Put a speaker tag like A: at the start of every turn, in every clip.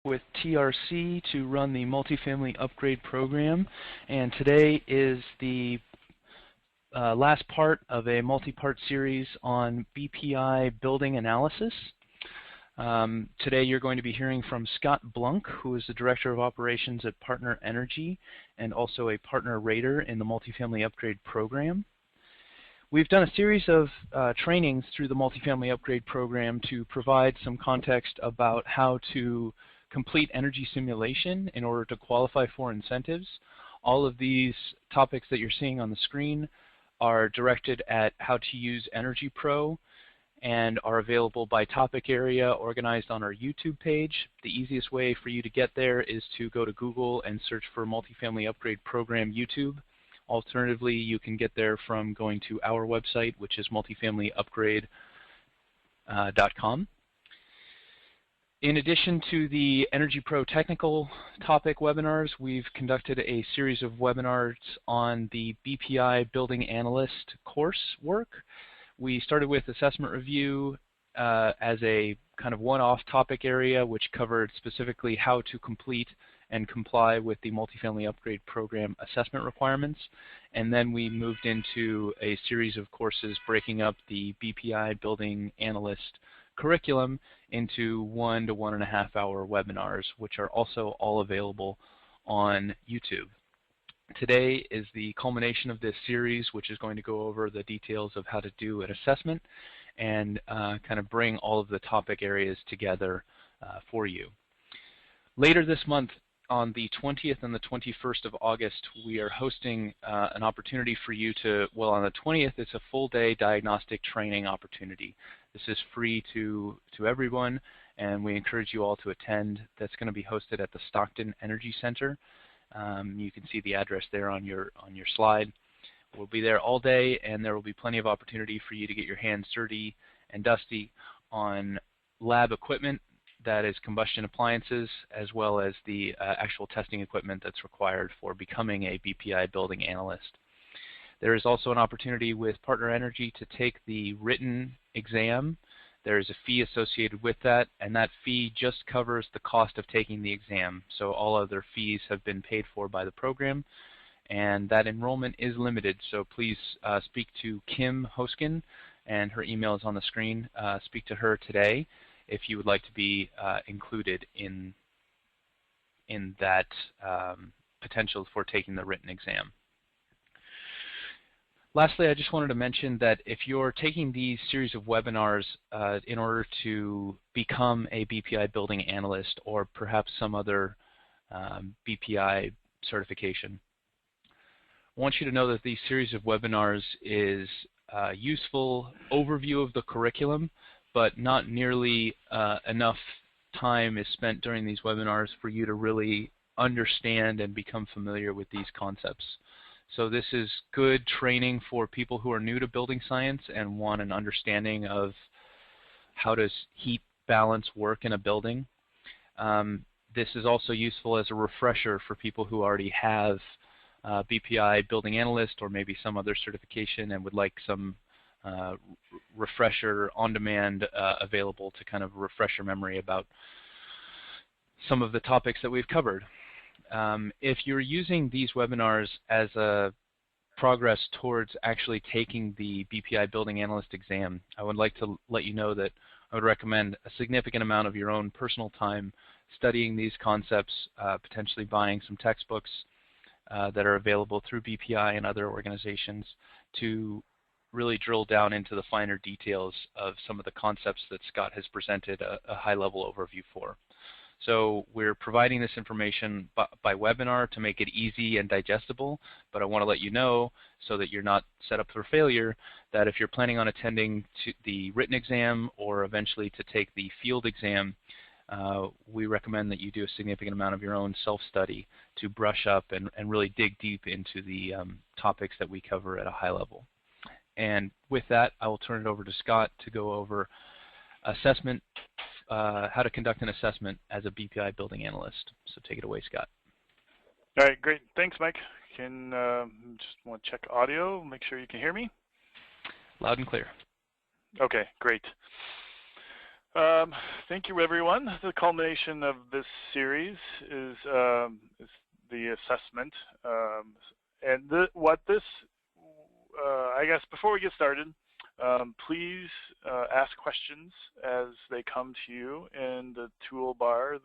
A: with TRC to run the multifamily upgrade program, and today is the last part of a multi-part series on BPI building analysis. Today you're going to be hearing from Scott Blunk, who is the Director of Operations at Partner Energy and also a Partner Rater in the Multifamily Upgrade Program. We've done a series of trainings through the Multifamily Upgrade Program to provide some context about how to complete energy simulation in order to qualify for incentives. All of these topics that you're seeing on the screen are directed at how to use EnergyPro and are available by topic area organized on our YouTube page. The easiest way for you to get there is to go to Google and search for Multifamily Upgrade Program YouTube. Alternatively, you can get there from going to our website, which is multifamilyupgrade.com. In addition to the EnergyPro technical topic webinars, we've conducted a series of webinars on the BPI Building Analyst coursework. We started with assessment review as a kind of one-off topic area, which covered specifically how to complete and comply with the Multifamily Upgrade Program assessment requirements. And then we moved into a series of courses breaking up the BPI Building Analyst curriculum into 1 to 1.5 hour webinars, which are also all available on YouTube. Today is the culmination of this series, which is going to go over the details of how to do an assessment and kind of bring all of the topic areas together for you. Later this month, on the 20th and the 21st of August, we are hosting an opportunity for you to, well, on the 20th, it's a full-day diagnostic training opportunity. This is free to everyone, and we encourage you all to attend. That's going to be hosted at the Stockton Energy Center. You can see the address there on your slide. We'll be there all day, and there will be plenty of opportunity for you to get your hands dirty and dusty on lab equipment that is combustion appliances, as well as the actual testing equipment that's required for becoming a BPI building analyst. There is also an opportunity with Partner Energy to take the written exam. There is a fee associated with that, and that fee just covers the cost of taking the exam. So all other fees have been paid for by the program, and that enrollment is limited. So please speak to Kim Hoskin, and her email is on the screen. Speak to her today if you would like to be included in that potential for taking the written exam. Lastly, I just wanted to mention that if you're taking these series of webinars in order to become a BPI building analyst or perhaps some other BPI certification, I want you to know that these series of webinars is a useful overview of the curriculum, but not nearly enough time is spent during these webinars for you to really understand and become familiar with these concepts. So this is good training for people who are new to building science and want an understanding of how does heat balance work in a building. This is also useful as a refresher for people who already have BPI building analyst or maybe some other certification and would like some refresher on demand available to kind of refresh your memory about some of the topics that we've covered. If you're using these webinars as a progress towards actually taking the BPI Building Analyst exam, I would like to let you know that I would recommend a significant amount of your own personal time studying these concepts, potentially buying some textbooks that are available through BPI and other organizations to really drill down into the finer details of some of the concepts that Scott has presented a high-level overview for. So we're providing this information by webinar to make it easy and digestible, but I want to let you know, so that you're not set up for failure, that if you're planning on attending the written exam or eventually to take the field exam, we recommend that you do a significant amount of your own self-study to brush up and really dig deep into the topics that we cover at a high level. And with that, I will turn it over to Scott to go over assessment, how to conduct an assessment as a BPI building analyst. So take it away, Scott.
B: All right, great. Thanks, Mike. Can just want to check audio, make sure you can hear me.
A: Loud and clear.
B: Okay, great. Thank you, everyone. The culmination of this series is the assessment. I guess before we get started, please ask questions as they come to you in the toolbar.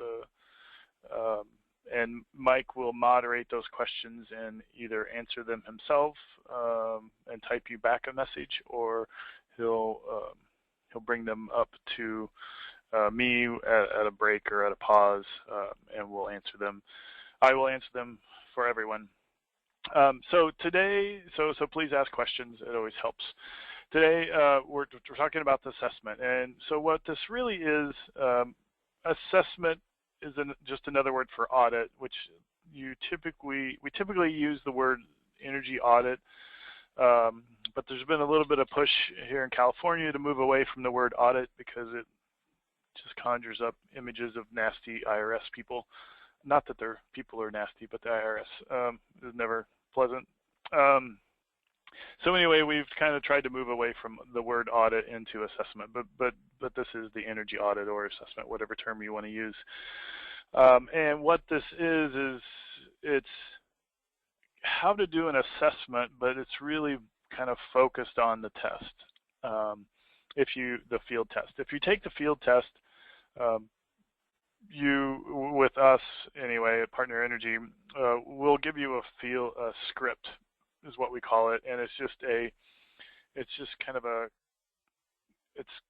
B: And Mike will moderate those questions and either answer them himself and type you back a message, or he'll bring them up to me at a break or at a pause, and we'll answer them. I will answer them for everyone. So today, so please ask questions. It always helps. Today we're talking about the assessment, and so what this really is, assessment is just another word for audit, which we typically use the word energy audit. But there's been a little bit of push here in California to move away from the word audit because it just conjures up images of nasty IRS people. Not that their people are nasty, but the IRS is never pleasant. So anyway, we've kind of tried to move away from the word audit into assessment, but this is the energy audit or assessment, whatever term you want to use. And what this is it's how to do an assessment, but it's really kind of focused on the test. The field test. If you take the field test, with us anyway at Partner Energy, we'll give you a script, is what we call it, and it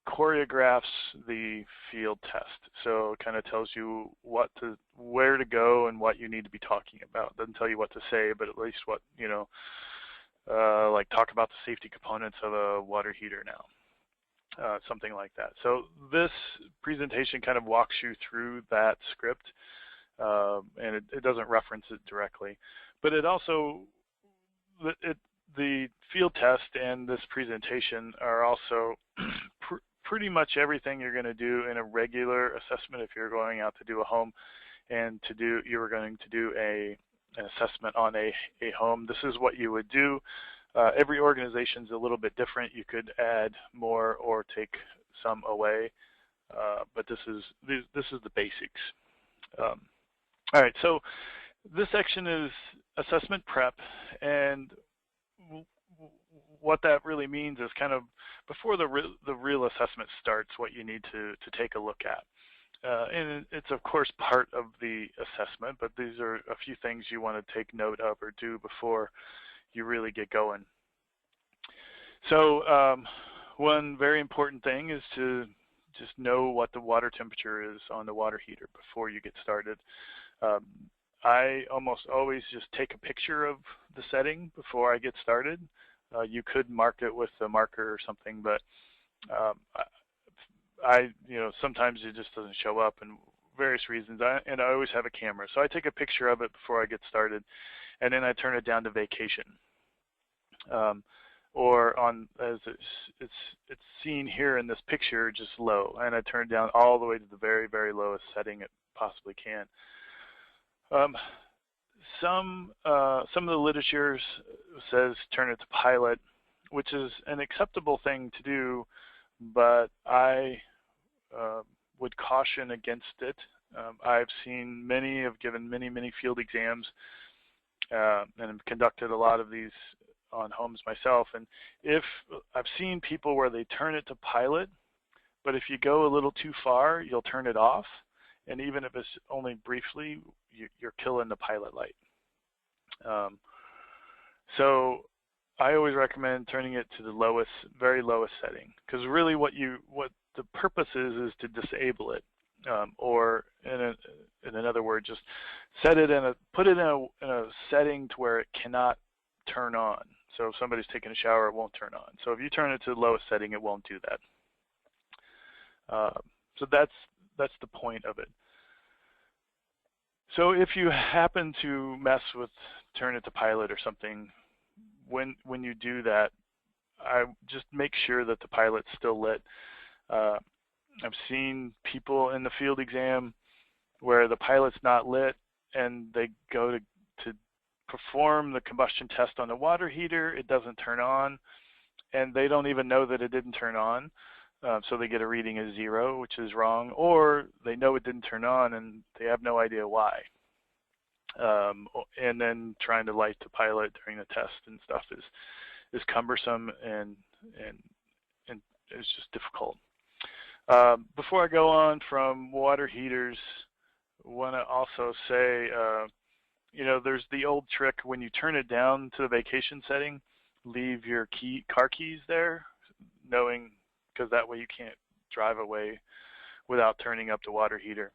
B: choreographs the field test. So it kind of tells you where to go and what you need to be talking about. It doesn't tell you what to say, but at least what, like talk about the safety components of a water heater now, something like that. So this presentation kind of walks you through that script, and it doesn't reference it directly, but it also, the field test and this presentation are also pretty much everything you're going to do in a regular assessment if you're going out to do a home and you were going to do an assessment on a home. This is what you would do. Every organization is a little bit different. You could add more or take some away, but this is the basics. All right, so this section is assessment prep, and what that really means is kind of before the real assessment starts, what you need to take a look at. And it's of course part of the assessment, but these are a few things you want to take note of or do before you really get going. So one very important thing is to just know what the water temperature is on the water heater before you get started. I almost always just take a picture of the setting before I get started. You could mark it with a marker or something, but sometimes it just doesn't show up and various reasons. And I always have a camera, so I take a picture of it before I get started, and then I turn it down to vacation, or on as it's seen here in this picture, just low, and I turn it down all the way to the very, very lowest setting it possibly can. Some of the literature says turn it to pilot, which is an acceptable thing to do, but I would caution against it. I've seen have given many field exams, and have conducted a lot of these on homes myself, and I've seen people where they turn it to pilot, but if you go a little too far, you'll turn it off, and even if it's only briefly, you're killing the pilot light. So I always recommend turning it to the very lowest setting, because really what the purpose is to disable it, or in another word, just put it in a setting to where it cannot turn on. So if somebody's taking a shower, it won't turn on. So if you turn it to the lowest setting, it won't do that. So that's the point of it. So if you happen to mess with turn it to pilot or something, when you do that, I just make sure that the pilot's still lit. I've seen people in the field exam where the pilot's not lit, and they go to perform the combustion test on the water heater, it doesn't turn on, and they don't even know that it didn't turn on. So they get a reading of 0, which is wrong, or they know it didn't turn on and they have no idea why. And then trying to light the pilot during the test and stuff is cumbersome and it's just difficult. Before I go on from water heaters, I want to also say, you know, there's the old trick when you turn it down to the vacation setting, leave your car keys there, knowing, because that way you can't drive away without turning up the water heater.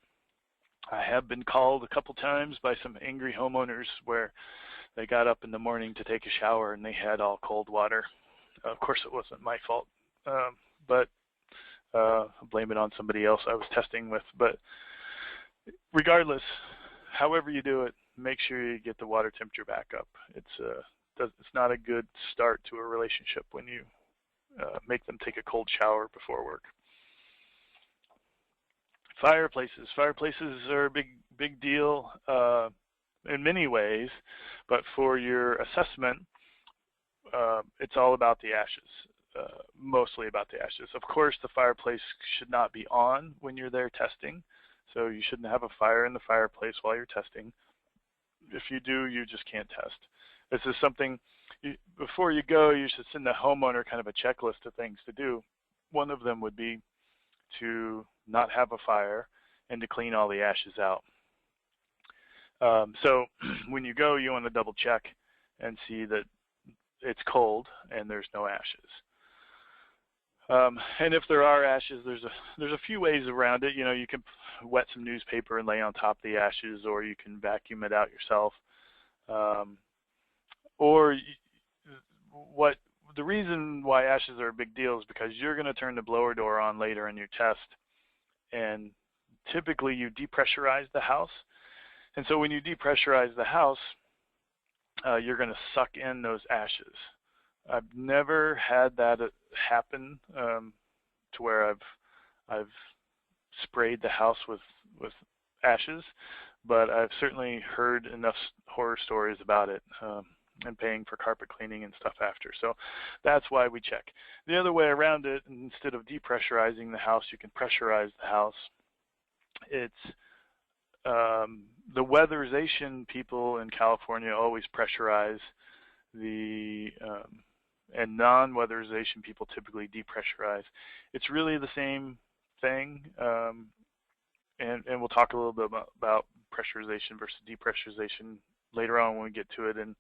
B: I have been called a couple times by some angry homeowners where they got up in the morning to take a shower and they had all cold water. Of course, it wasn't my fault, but blame it on somebody else I was testing with. But regardless, however you do it, make sure you get the water temperature back up. It's not a good start to a relationship when you make them take a cold shower before work. Fireplaces. Fireplaces are a big deal in many ways, but for your assessment, it's all about the ashes, mostly about the ashes. Of course, the fireplace should not be on when you're there testing, so you shouldn't have a fire in the fireplace while you're testing. If you do, you just can't test. This is something, before you go, you should send the homeowner kind of a checklist of things to do. One of them would be to not have a fire and to clean all the ashes out. So when you go, you want to double check and see that it's cold and there's no ashes. And if there are ashes, there's a few ways around it. You know, you can wet some newspaper and lay on top of the ashes, or you can vacuum it out yourself. The reason why ashes are a big deal is because you're going to turn the blower door on later in your test, and typically you depressurize the house. And so when you depressurize the house, you're going to suck in those ashes. I've never had that happen to where I've sprayed the house with ashes, but I've certainly heard enough horror stories about it. And paying for carpet cleaning and stuff after. So that's why we check. The other way around it, instead of depressurizing the house, you can pressurize the house. It's the weatherization people in California always pressurize and non-weatherization people typically depressurize. It's really the same thing, and we'll talk a little bit about pressurization versus depressurization later on when we get to it in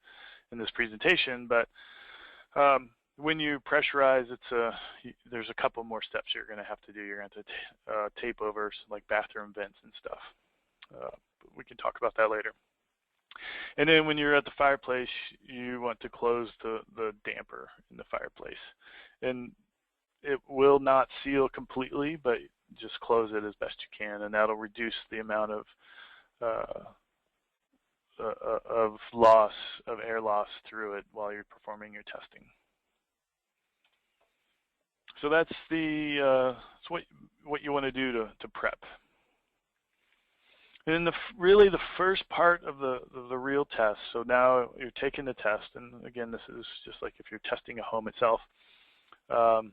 B: this presentation. But when you pressurize, there's a couple more steps you're going to have to do. You're going to have to tape over like bathroom vents and stuff. We can talk about that later. And then when you're at the fireplace, you want to close the damper in the fireplace. And it will not seal completely, but just close it as best you can, and that'll reduce the amount of air loss through it while you're performing your testing. So that's what you want to do to prep. And really the first part of the real test. So now you're taking the test, and again, this is just like if you're testing a home itself. On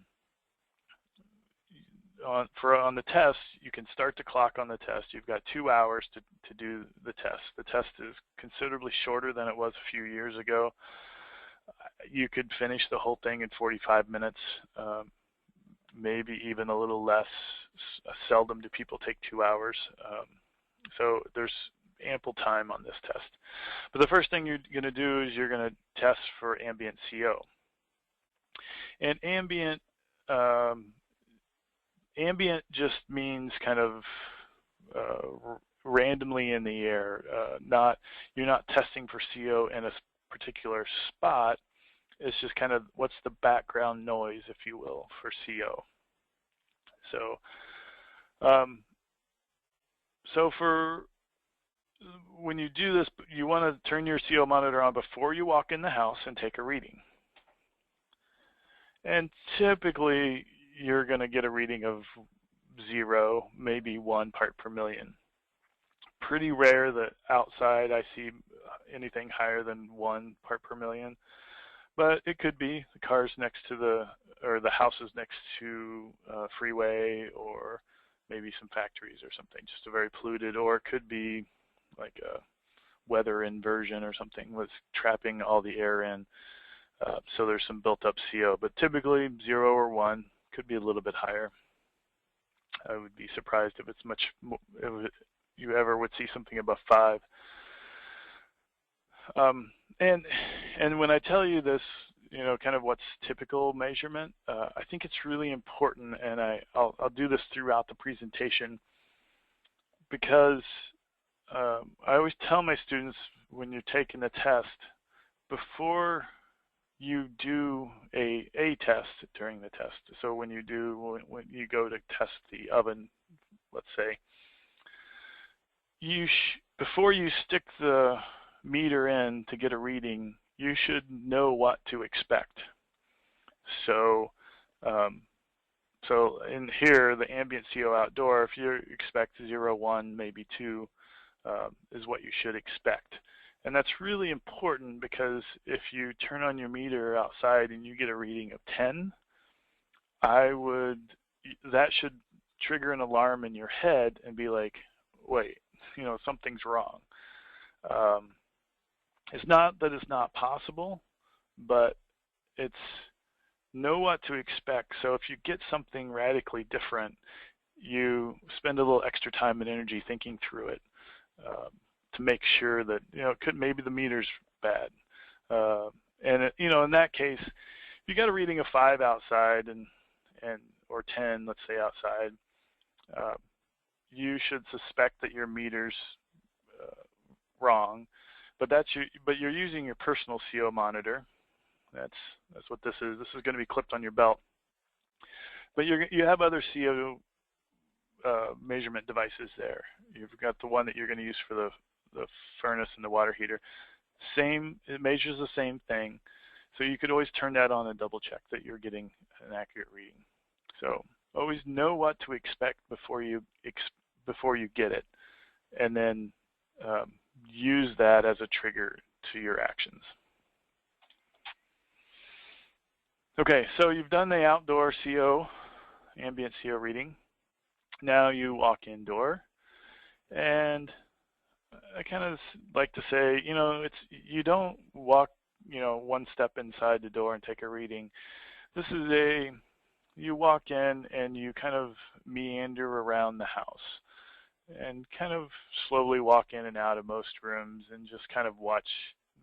B: the test, you can start the clock on the test. You've got 2 hours to do the test. The test is considerably shorter than it was a few years ago. You could finish the whole thing in 45 minutes, maybe even a little less. Seldom do people take 2 hours. So there's ample time on this test. But the first thing you're going to do is you're going to test for ambient CO. And ambient just means kind of randomly in the air. You're not testing for CO in a particular spot. It's just kind of what's the background noise, if you will, for CO. So for when you do this, you want to turn your CO monitor on before you walk in the house and take a reading. And typically, you're going to get a reading of 0, maybe 1 part per million. Pretty rare that outside I see anything higher than 1 part per million. but it could be the cars next to the houses next to a freeway, or maybe some factories or something, just a very polluted, or it could be like a weather inversion or something with trapping all the air in. So there's some built up CO, but typically 0 or 1, could be a little bit higher. I would be surprised if it's much more, if you ever would see something above 5. And when I tell you this, you know, kind of what's typical measurement, I think it's really important, and I'll do this throughout the presentation, because I always tell my students, when you're taking the test, before you do a test during the test, so when you go to test the oven, let's say, before you stick the meter in to get a reading, you should know what to expect. So so in here, the ambient CO outdoor, if you expect 0, 1, maybe 2, is what you should expect. And that's really important, because if you turn on your meter outside and you get a reading of 10, that should trigger an alarm in your head and be like, wait, you know, something's wrong. It's not that it's not possible, but it's know what to expect. So if you get something radically different, you spend a little extra time and energy thinking through it, to make sure that, you know, maybe the meter's bad. And you know, in that case, if you got a reading of 5 outside or 10, let's say, outside, you should suspect that your meter's wrong, but you're using your personal CO monitor. That's what this is. This is going to be clipped on your belt. But you have other CO measurement devices there. You've got the one that you're going to use for the furnace and the water heater. It measures the same thing. So you could always turn that on and double check that you're getting an accurate reading. So always know what to expect before you get it, and then use that as a trigger to your actions. Okay, so you've done the outdoor CO, ambient CO reading. Now you walk indoor, and I kind of like to say, you know, you don't walk, you know, one step inside the door and take a reading. This is you walk in and you kind of meander around the house and kind of slowly walk in and out of most rooms and just kind of watch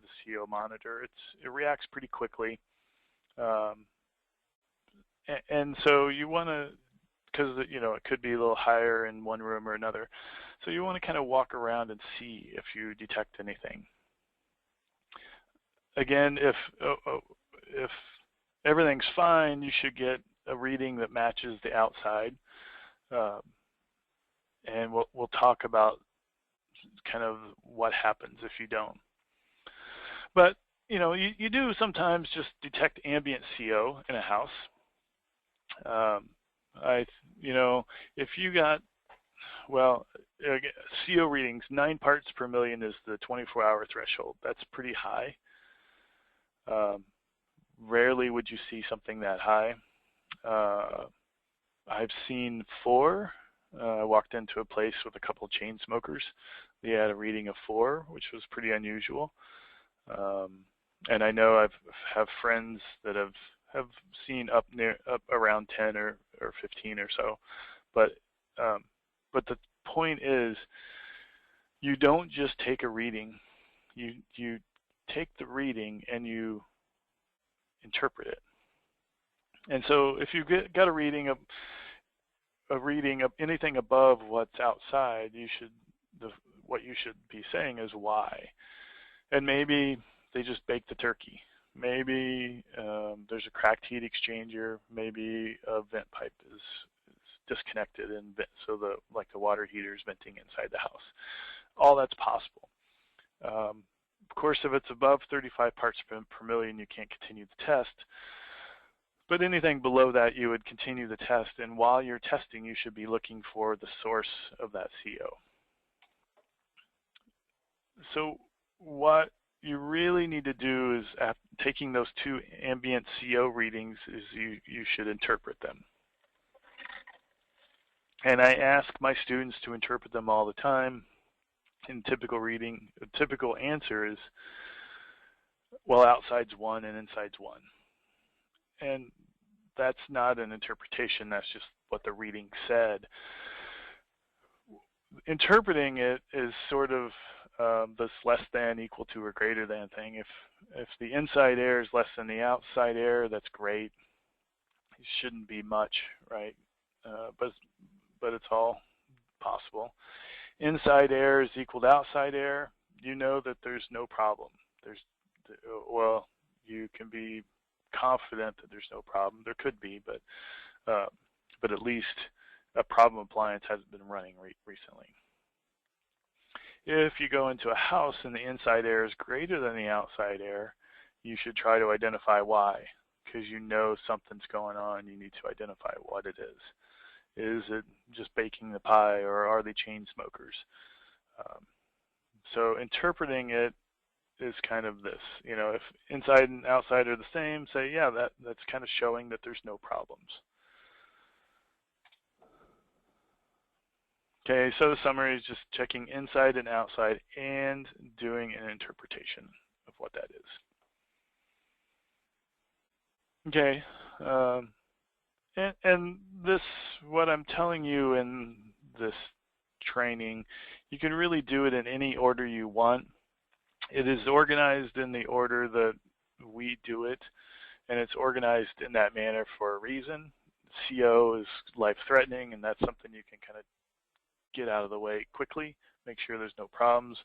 B: the CO monitor. It reacts pretty quickly. And so you want to, because, you know, it could be a little higher in one room or another. So you want to kind of walk around and see if you detect anything. Again, if everything's fine, you should get a reading that matches the outside. And we'll talk about kind of what happens if you don't. But, you know, you do sometimes just detect ambient CO in a house. You know, if you got, well, CO readings, 9 parts per million is the 24-hour threshold. That's pretty high. Rarely would you see something that high. I've seen 4. I walked into a place with a couple of chain smokers. They had a reading of 4, which was pretty unusual. And I know I have friends that have seen up around 10 or 15 or so. But the point is, you don't just take a reading. You take the reading and you interpret it. And so if you got a reading of anything above what's outside, what you should be saying is why. And maybe they just baked the turkey. Maybe there's a cracked heat exchanger. Maybe a vent pipe is disconnected, and so the water heater is venting inside the house. All that's possible. Of course, if it's above 35 parts per million, you can't continue the test. But anything below that, you would continue the test. And while you're testing, you should be looking for the source of that CO. So what you really need to do is, after taking those 2 ambient CO readings, is you should interpret them. And I ask my students to interpret them all the time. In typical reading, a typical answer is, well, outside's 1 and inside's 1. And that's not an interpretation, that's just what the reading said. Interpreting it is sort of this less than, equal to, or greater than thing. If the inside air is less than the outside air, that's great. It shouldn't be much, right? But it's all possible. Inside air is equal to outside air. You know that there's no problem. Well, you can be confident that there's no problem. There could be, but at least a problem appliance hasn't been running recently. If you go into a house and the inside air is greater than the outside air, you should try to identify why, because you know something's going on. You need to identify what it is. Is it just baking the pie, or are they chain smokers? So interpreting it is kind of this. You know, if inside and outside are the same, say, yeah, that's kind of showing that there's no problems. Okay, so the summary is just checking inside and outside and doing an interpretation of what that is. Okay, and this, what I'm telling you in this training, you can really do it in any order you want. It is organized in the order that we do it, and it's organized in that manner for a reason. CO is life-threatening, and that's something you can kind of get out of the way quickly, make sure there's no problems.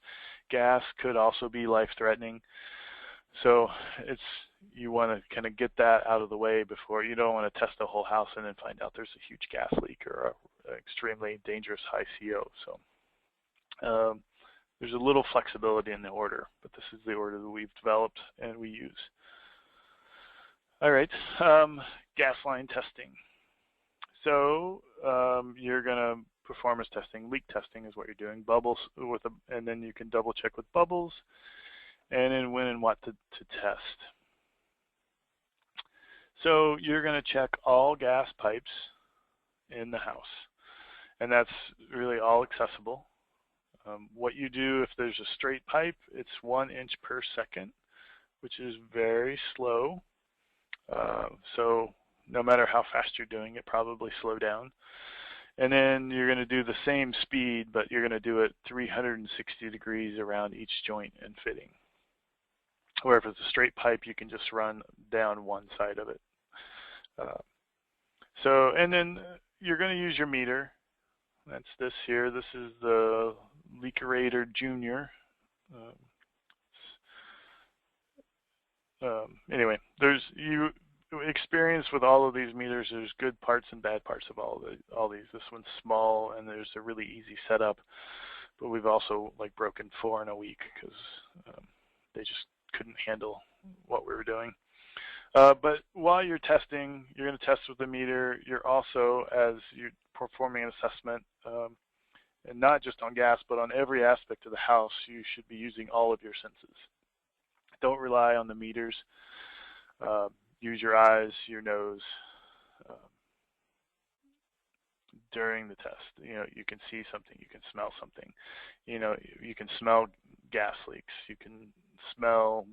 B: Gas could also be life-threatening. So you want to kind of get that out of the way before. You don't want to test the whole house and then find out there's a huge gas leak or an extremely dangerous high CO. So there's a little flexibility in the order, but this is the order that we've developed and we use. All right, gas line testing. So you're going to performance testing. Leak testing is what you're doing. Bubbles and then you can double check with bubbles, and then when and what to test. So you're going to check all gas pipes in the house, and that's really all accessible. What you do, if there's a straight pipe, it's 1 inch per second, which is very slow. So no matter how fast you're doing it, probably slow down. And then you're going to do the same speed, but you're going to do it 360 degrees around each joint and fitting. Where if it's a straight pipe, you can just run down one side of it. And then you're going to use your meter. That's this here. This is the Leakerator Junior. Anyway, you experience with all of these meters. There's good parts and bad parts of all these. This one's small, and there's a really easy setup. But we've also broken 4 in a week because they just couldn't handle what we were doing. But while you're testing, you're going to test with the meter. You're also, as you're performing an assessment, and not just on gas, but on every aspect of the house, you should be using all of your senses. Don't rely on the meters. Use your eyes, your nose during the test. You can see something, you can smell something. You can smell gas leaks. You can smell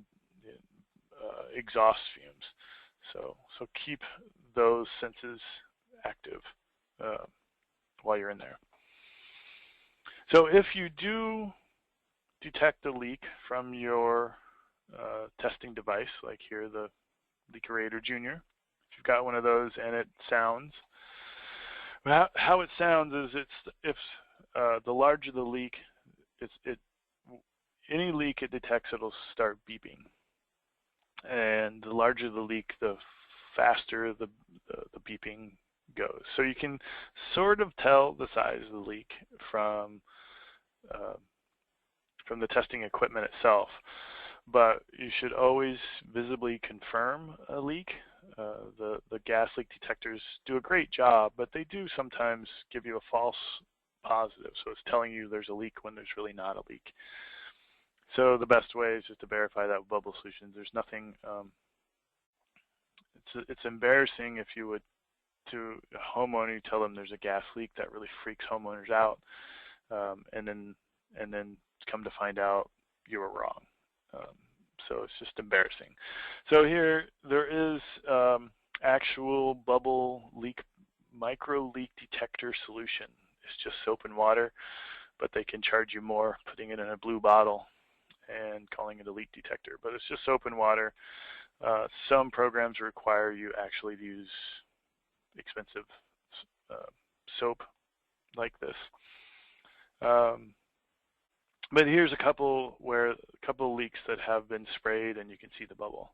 B: exhaust fumes. So keep those senses active while you're in there. So if you do detect a leak from your testing device, like here the Leakerator Junior, if you've got one of those and it sounds, how it sounds is if the larger the leak, any leak it detects, it'll start beeping. And the larger the leak, the faster the beeping goes. So you can sort of tell the size of the leak from the testing equipment itself. But you should always visibly confirm a leak. The gas leak detectors do a great job, but they do sometimes give you a false positive. So it's telling you there's a leak when there's really not a leak. So the best way is just to verify that with bubble solutions. There's nothing, it's embarrassing if you would, to a homeowner, you tell them there's a gas leak. That really freaks homeowners out, and then come to find out you were wrong. So it's just embarrassing. So here there is actual bubble leak, micro leak detector solution. It's just soap and water, but they can charge you more putting it in a blue bottle and calling it a leak detector. But it's just soap and water. Some programs require you actually to use expensive soap like this. But here's a couple leaks that have been sprayed, and you can see the bubble.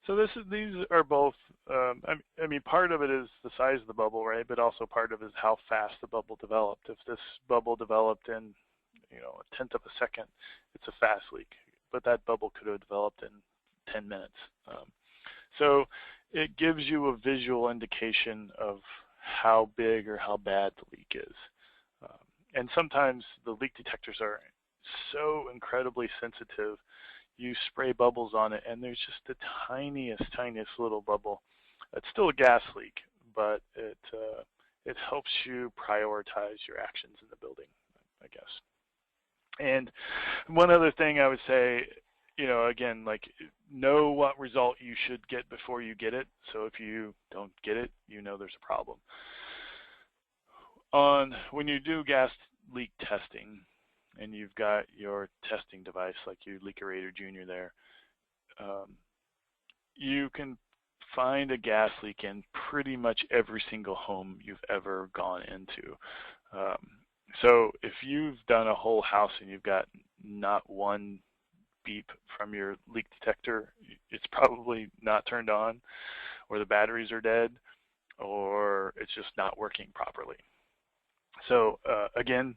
B: So these are both. I mean, part of it is the size of the bubble, right? But also part of it is how fast the bubble developed. If this bubble developed in, a tenth of a second, it's a fast leak. But that bubble could have developed in 10 minutes. So it gives you a visual indication of how big or how bad the leak is. And sometimes the leak detectors are so incredibly sensitive. You spray bubbles on it, and there's just the tiniest little bubble. It's still a gas leak, but it helps you prioritize your actions in the building, I guess. And one other thing I would say, again, like, know what result you should get before you get it. So if you don't get it, there's a problem. When you do gas leak testing, and you've got your testing device like your Leakerator Junior there, you can find a gas leak in pretty much every single home you've ever gone into. So if you've done a whole house and you've got not one beep from your leak detector, it's probably not turned on, or the batteries are dead, or it's just not working properly. So again,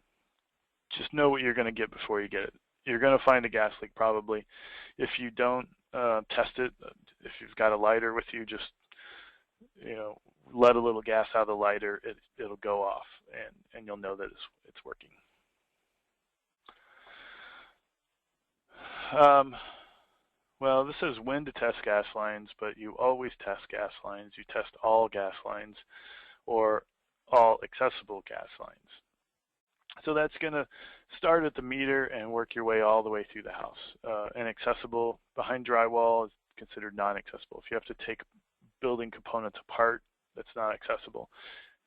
B: just know what you're going to get before you get it. You're going to find a gas leak probably. If you don't test it, if you've got a lighter with you, just let a little gas out of the lighter. It'll go off, and you'll know that it's working. Well, this says when to test gas lines, but you always test gas lines. You test all gas lines or all accessible gas lines. So that's going to start at the meter and work your way all the way through the house. Inaccessible behind drywall is considered non-accessible. If you have to take building components apart, that's not accessible.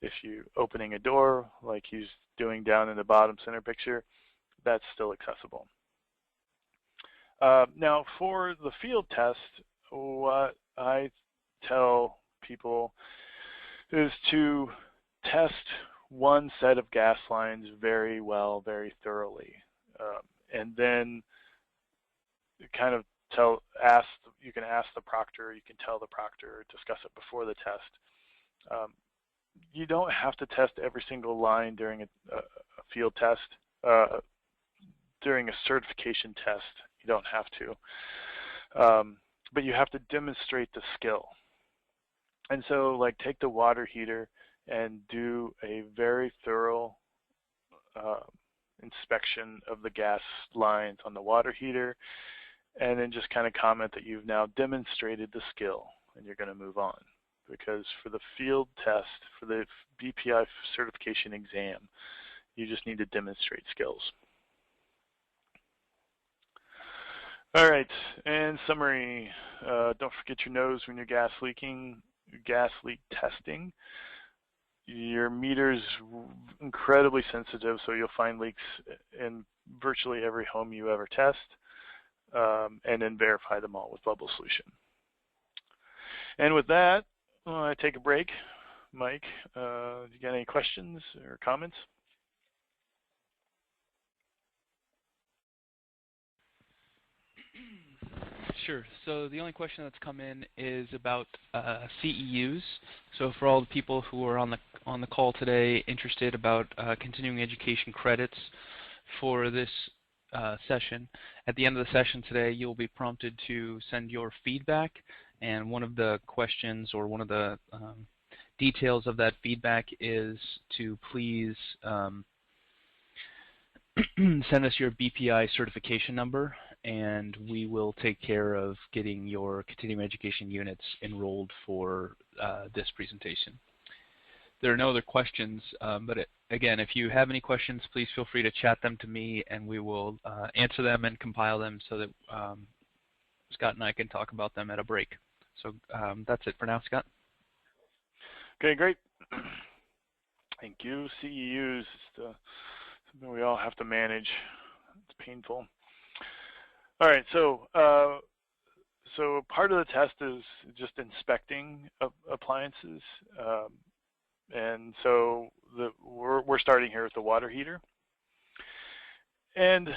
B: If you're opening a door like he's doing down in the bottom center picture, that's still accessible. Now for the field test, what I tell people is to test one set of gas lines very well, very thoroughly, and then kind of you can ask the proctor, you can tell the proctor, discuss it before the test. You don't have to test every single line during a field test. During a certification test, you don't have to, but you have to demonstrate the skill. And so, like, take the water heater and do a very thorough inspection of the gas lines on the water heater, and then just kind of comment that you've now demonstrated the skill and you're going to move on. Because for the field test, for the BPI certification exam, you just need to demonstrate skills. All right, and summary. Don't forget your nose when you're gas leaking, gas leak testing. Your meter's incredibly sensitive, so you'll find leaks in virtually every home you ever test, and then verify them all with bubble solution. And with that, I take a break. Mike, you got any questions or comments?
A: Sure. So the only question that's come in is about CEUs. So for all the people who are on the call today interested about continuing education credits for this session, at the end of the session today, you'll be prompted to send your feedback, and one of the questions or one of the details of that feedback is to please send us your BPI certification number, and we will take care of getting your continuing education units enrolled for this presentation. There are no other questions, but again, if you have any questions, please feel free to chat them to me, and we will answer them and compile them so that Scott and I can talk about them at a break. So that's it for now, Scott.
B: Okay, great. Thank you. CEUs, something we all have to manage. It's painful. All right, so part of the test is just inspecting appliances. And so we're starting here with the water heater, and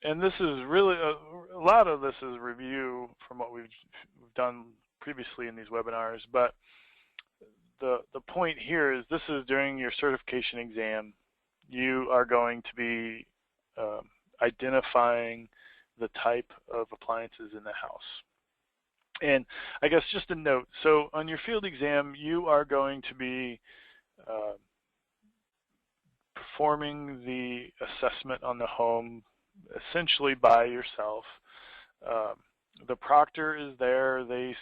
B: this is really a lot of this is review from what we've done previously in these webinars. But the point here is this is during your certification exam. You are going to be identifying the type of appliances in the house. And I guess just a note, so on your field exam, you are going to be performing the assessment on the home essentially by yourself. The proctor is there. They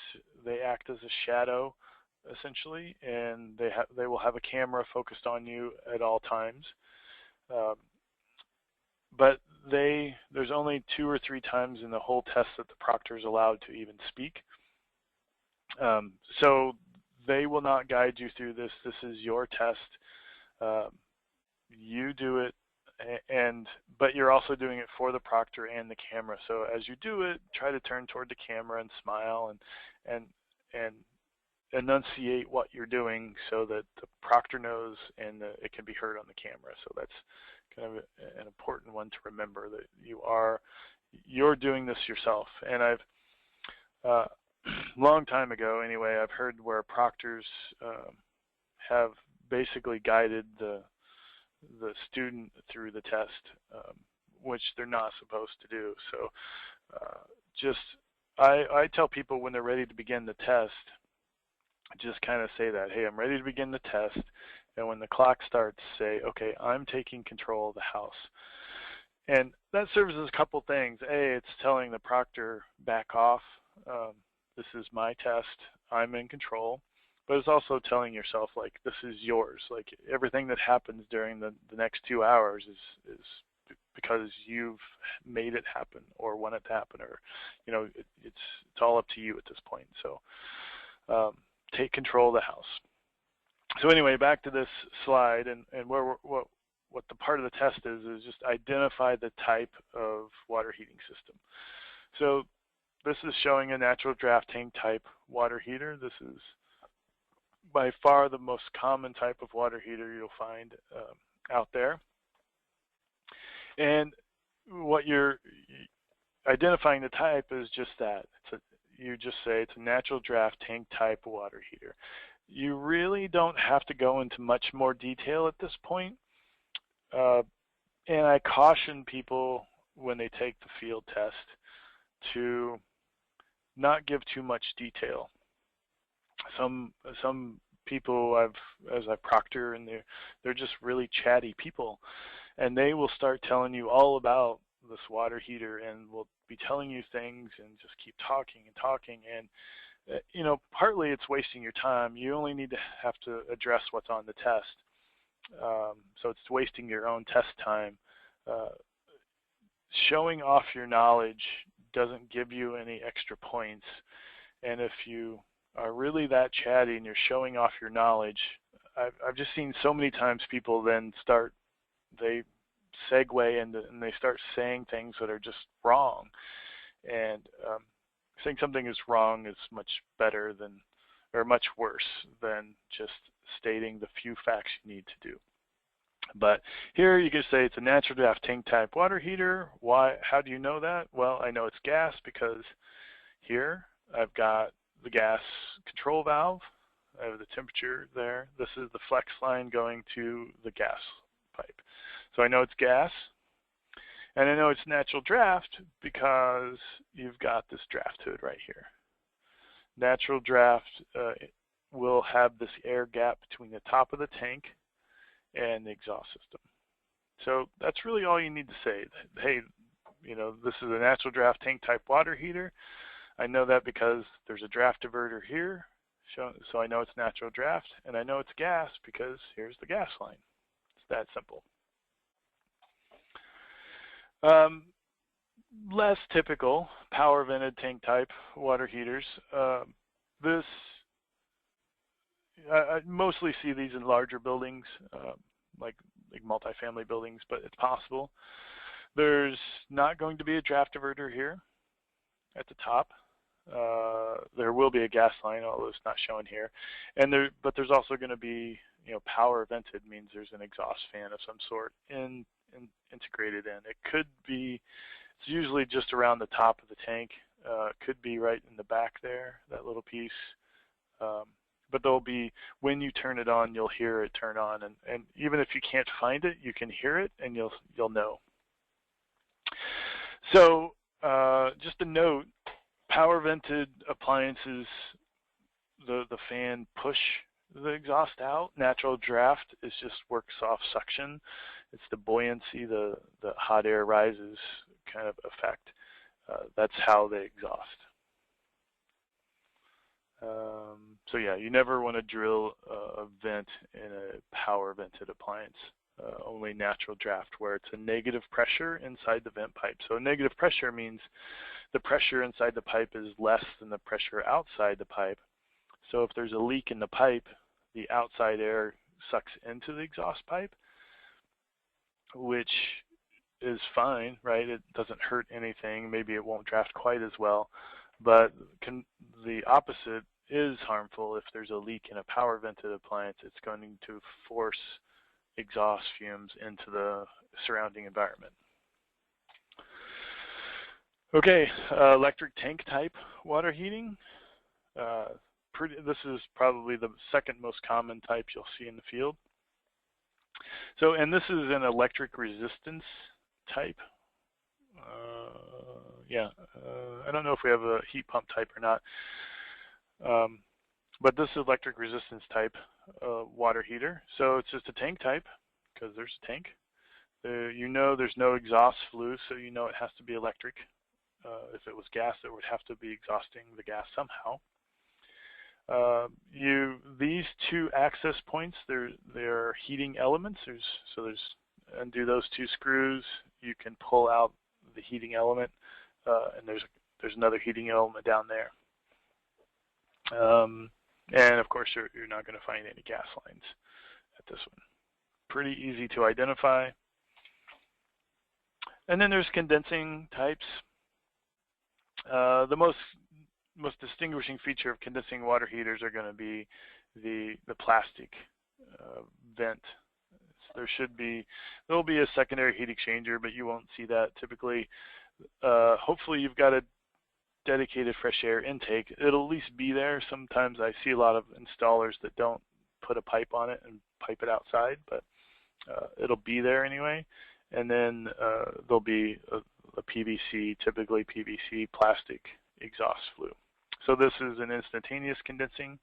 B: act as a shadow, essentially, and they will have a camera focused on you at all times. But there's only 2 or 3 times in the whole test that the proctor is allowed to even speak. So they will not guide you through this. This is your test. You do it, but you're also doing it for the proctor and the camera. So as you do it, try to turn toward the camera and smile and enunciate what you're doing so that the proctor knows and it can be heard on the camera. So that's kind of an important one to remember, that you're doing this yourself. And I've long time ago anyway, I've heard where proctors have basically guided the student through the test, which they're not supposed to do. So I tell people when they're ready to begin the test, just kind of say that, hey, I'm ready to begin the test. And when the clock starts, say, okay, I'm taking control of the house. And that serves as a couple things. A, it's telling the proctor, back off. This is my test. I'm in control. But it's also telling yourself, like, this is yours. Like, everything that happens during the next 2 hours is because you've made it happen or want it to happen, or, you know, it's all up to you at this point. So take control of the house. So anyway, back to this slide, and what the part of the test is just identify the type of water heating system. So this is showing a natural draft tank type water heater. This is by far the most common type of water heater you'll find out there. And what you're identifying the type is just that. You just say it's a natural draft tank type water heater. You really don't have to go into much more detail at this point. And I caution people when they take the field test to not give too much detail. Some people as I proctor, and they're just really chatty people, and they will start telling you all about this water heater and will be telling you things and just keep talking and talking. And you know, partly it's wasting your time. You only need to have to address what's on the test. So it's wasting your own test time. Showing off your knowledge doesn't give you any extra points. And if you are really that chatty and you're showing off your knowledge, I've just seen so many times people then they segue and they start saying things that are just wrong. And saying something is wrong is much better than, or much worse than just stating the few facts you need to do. But here you can say it's a natural draft tank type water heater. Why? How do you know that? Well, I know it's gas because here I've got the gas control valve. I have the temperature there. This is the flex line going to the gas pipe. So I know it's gas. And I know it's natural draft because you've got this draft hood right here. Natural draft will have this air gap between the top of the tank and the exhaust system. So that's really all you need to say. Hey, you know, this is a natural draft tank type water heater. I know that because there's a draft diverter here, so I know it's natural draft, and I know it's gas because here's the gas line. It's that simple. Less typical power vented tank type water heaters. I mostly see these in larger buildings, like multifamily buildings, but it's possible. There's not going to be a draft diverter here at the top. There will be a gas line, although it's not shown here. But there's also going to be, you know, power vented means there's an exhaust fan of some sort integrated in. It could be, it's usually just around the top of the tank. Could be right in the back there, that little piece. But there'll be, when you turn it on, you'll hear it turn on, and even if you can't find it, you can hear it, and you'll know. So just a note, power vented appliances, the fan push the exhaust out. Natural draft is just works off suction. It's the buoyancy, the hot air rises kind of effect. That's how they exhaust. So yeah, you never want to drill a vent in a power vented appliance. Only natural draft, where it's a negative pressure inside the vent pipe. So negative pressure means the pressure inside the pipe is less than the pressure outside the pipe. So if there's a leak in the pipe, the outside air sucks into the exhaust pipe, which is fine, right? It doesn't hurt anything. Maybe it won't draft quite as well, but the opposite is harmful. If there's a leak in a power vented appliance, it's going to force exhaust fumes into the surrounding environment. Okay, electric tank type water heating. This is probably the second most common type you'll see in the field. So, and this is an electric resistance type. I don't know if we have a heat pump type or not, but this is electric resistance type water heater. So it's just a tank type because there's a tank. You know there's no exhaust flue, so you know it has to be electric. If it was gas, it would have to be exhausting the gas somehow. These two access points, they're heating elements. Undo those two screws, you can pull out the heating element, and there's another heating element down there. And of course, you're not going to find any gas lines at this one. Pretty easy to identify. And then there's condensing types. The most distinguishing feature of condensing water heaters are going to be the plastic vent. So there'll be a secondary heat exchanger, but you won't see that typically. Hopefully you've got a dedicated fresh air intake. It'll at least be there. Sometimes I see a lot of installers that don't put a pipe on it and pipe it outside, but it'll be there anyway. And then there'll be a PVC, typically PVC plastic exhaust flue. So this is an instantaneous condensing,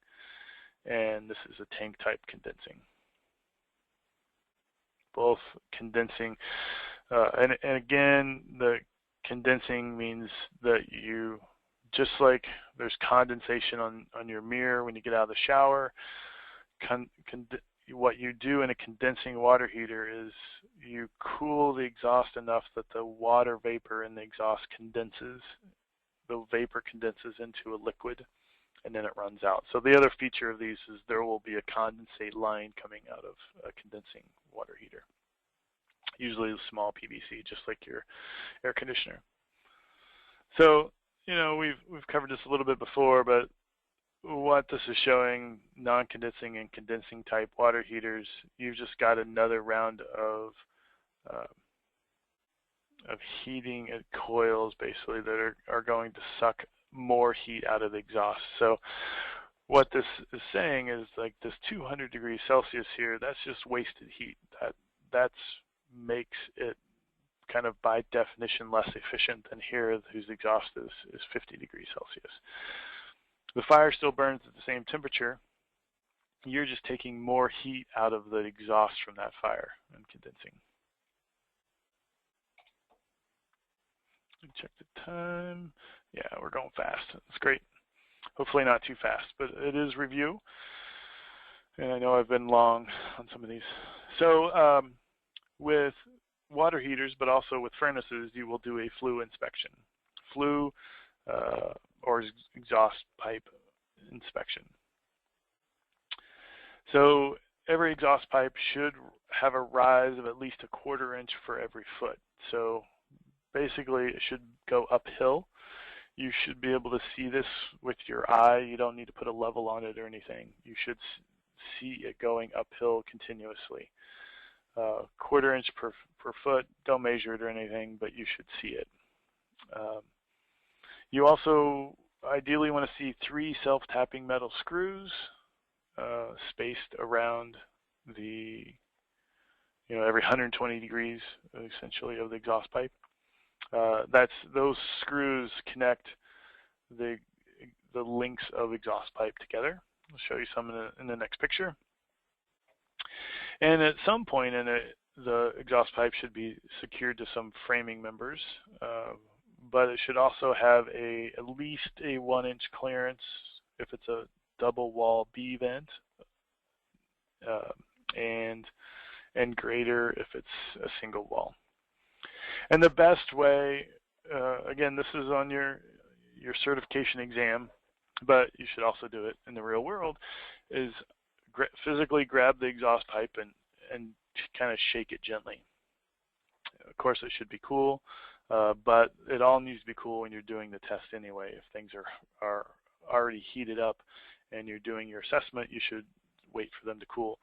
B: and this is a tank type condensing. Both condensing, and again, the condensing means that you, just like there's condensation on your mirror when you get out of the shower, what you do in a condensing water heater is you cool the exhaust enough that the water vapor in the exhaust condenses. The vapor condenses into a liquid, and then it runs out. So the other feature of these is there will be a condensate line coming out of a condensing water heater, usually a small PVC, just like your air conditioner. So, you know, we've covered this a little bit before, but what this is showing, non-condensing and condensing type water heaters, you've just got another round of heating coils basically that are going to suck more heat out of the exhaust. So what this is saying is, like, this 200 degrees Celsius here, that's just wasted heat. That makes it kind of by definition less efficient than here, whose exhaust is 50 degrees Celsius. The fire still burns at the same temperature. You're just taking more heat out of the exhaust from that fire and condensing. Check the time. Yeah, we're going fast. That's great. Hopefully not too fast, but it is review. And I know I've been long on some of these. So with water heaters, but also with furnaces, you will do a flue inspection. Flue or exhaust pipe inspection. So every exhaust pipe should have a rise of at least 1/4 inch for every foot. So basically it should go uphill. You should be able to see this with your eye. You don't need to put a level on it or anything. You should see it going uphill continuously. 1/4 inch per foot. Don't measure it or anything, but you should see it. You also ideally want to see 3 self-tapping metal screws spaced around the, every 120 degrees essentially of the exhaust pipe. Those screws connect the links of exhaust pipe together. I'll show you some in the next picture. And at some point in it, the exhaust pipe should be secured to some framing members, but it should also have at least a 1-inch clearance if it's a double wall B vent, and greater if it's a single wall. And the best way, again, this is on your certification exam, but you should also do it in the real world, is physically grab the exhaust pipe and kind of shake it gently. Of course, it should be cool, but it all needs to be cool when you're doing the test anyway. If things are already heated up and you're doing your assessment, you should wait for them to cool.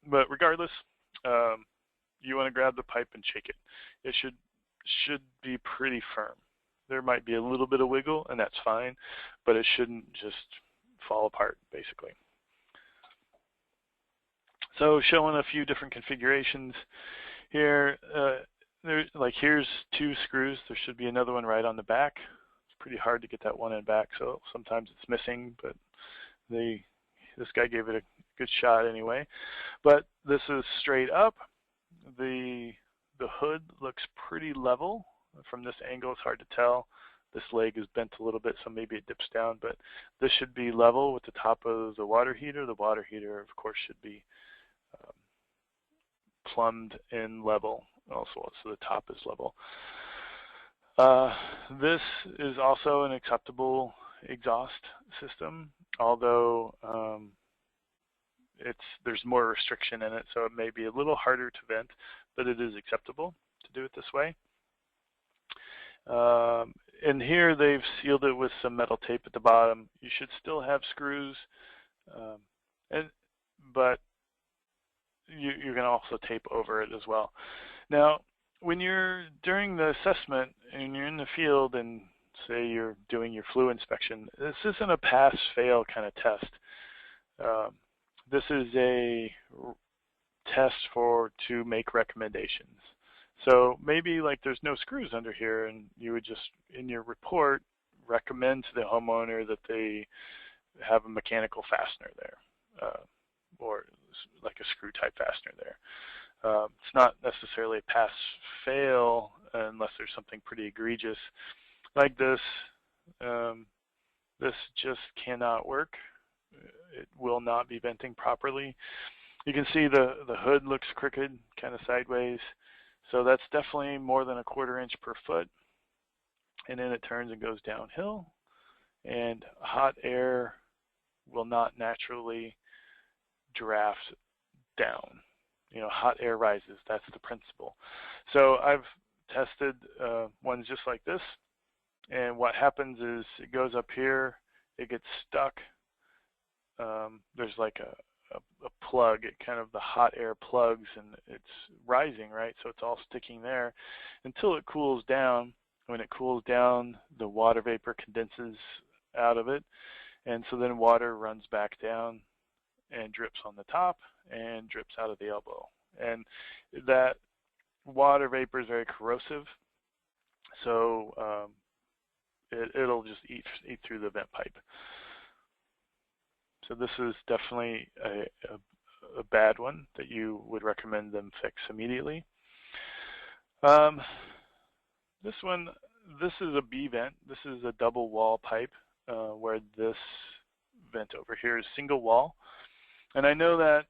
B: But regardless, you want to grab the pipe and shake it. It should be pretty firm. There might be a little bit of wiggle, and that's fine, but it shouldn't just fall apart, basically. So showing a few different configurations here. Here's 2 screws. There should be another one right on the back. It's pretty hard to get that one in back, so sometimes it's missing, but this guy gave it a good shot anyway. But this is straight up. The hood looks pretty level. From this angle, it's hard to tell. This leg is bent a little bit, so maybe it dips down, but this should be level with the top of the water heater. The water heater, of course, should be plumbed in level also, so the top is level. This is also an acceptable exhaust system, although there's more restriction in it, so it may be a little harder to vent, but it is acceptable to do it this way. And here they've sealed it with some metal tape at the bottom. You should still have screws, but you can also tape over it as well. Now, when you're during the assessment and you're in the field and say you're doing your flue inspection, this isn't a pass-fail kind of test. This is a test to make recommendations. So maybe there's no screws under here, and you would just, in your report, recommend to the homeowner that they have a mechanical fastener there, or like a screw type fastener there. It's not necessarily a pass-fail unless there's something pretty egregious like this. This just cannot work. It will not be venting properly. You can see the hood looks crooked, kind of sideways. So that's definitely more than 1/4 inch per foot. And then it turns and goes downhill. And hot air will not naturally draft down. Hot air rises. That's the principle. So I've tested ones just like this. And what happens is it goes up here. It gets stuck. There's like a plug, the hot air plugs, and it's rising, right? So it's all sticking there until it cools down. When it cools down, the water vapor condenses out of it, and so then water runs back down and drips on the top and drips out of the elbow. And that water vapor is very corrosive, so it'll just eat through the vent pipe. So this is definitely a bad one that you would recommend them fix immediately. This one, this is a B vent. This is a double wall pipe, where this vent over here is single wall. And I know that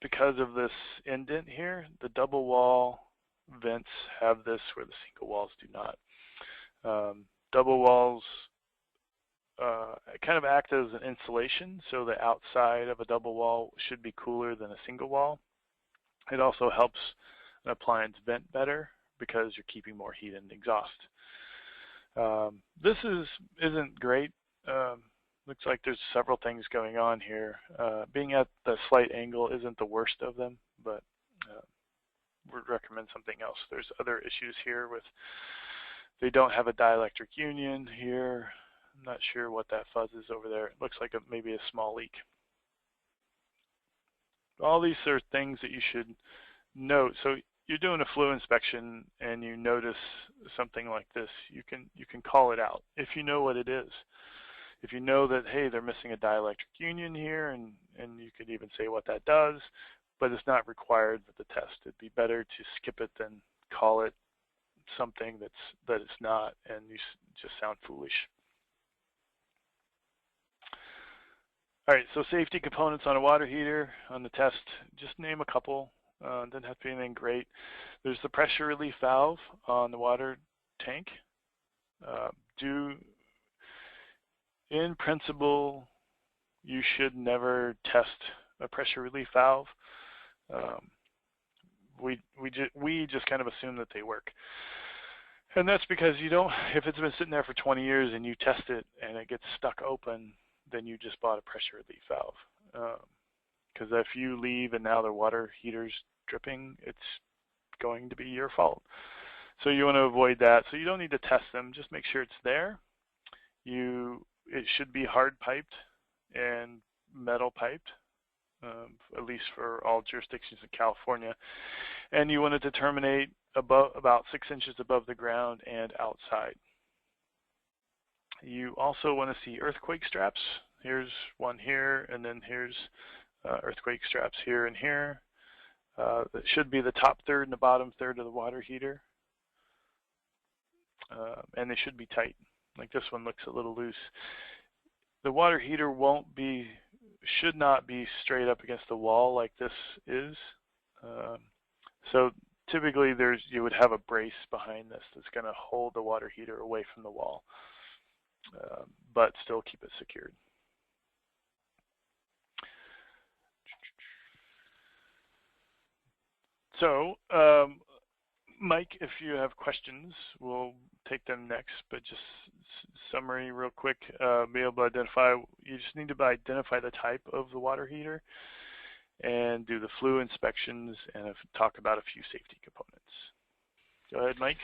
B: because of this indent here, the double wall vents have this where the single walls do not. Double walls kind of act as an insulation, so the outside of a double wall should be cooler than a single wall. It also helps an appliance vent better because you're keeping more heat in the exhaust. This isn't great. Looks like there's several things going on here. Being at the slight angle isn't the worst of them, but would recommend something else. There's other issues here with they don't have a dielectric union here. I'm not sure what that fuzz is over there. It looks like maybe a small leak. All these are things that you should note. So you're doing a flue inspection and you notice something like this, you can call it out if you know what it is. If you know that, hey, they're missing a dielectric union here, and you could even say what that does, but it's not required for the test. It'd be better to skip it than call it something that it's not, and you just sound foolish. All right, so safety components on a water heater on the test, just name a couple. Doesn't have to be anything great. There's the pressure relief valve on the water tank. In principle, you should never test a pressure relief valve. We just kind of assume that they work. And that's because you don't, if it's been sitting there for 20 years and you test it and it gets stuck open, then you just bought a pressure relief valve. Because if you leave and now the water heater's dripping, it's going to be your fault. So you want to avoid that. So you don't need to test them. Just make sure it's there. It should be hard piped and metal piped, at least for all jurisdictions in California. And you want it to terminate about 6 inches above the ground and outside. You also want to see earthquake straps. Here's one here, and then here's earthquake straps here and here. That should be the top third and the bottom third of the water heater. And they should be tight. Like this one looks a little loose. The water heater should not be straight up against the wall like this is. So typically you would have a brace behind this that's going to hold the water heater away from the wall, but still keep it secured. So, Mike, if you have questions, we'll take them next, but just summary real quick, be able to identify, you just need to identify the type of the water heater and do the flue inspections and talk about a few safety components. Go ahead, Mike.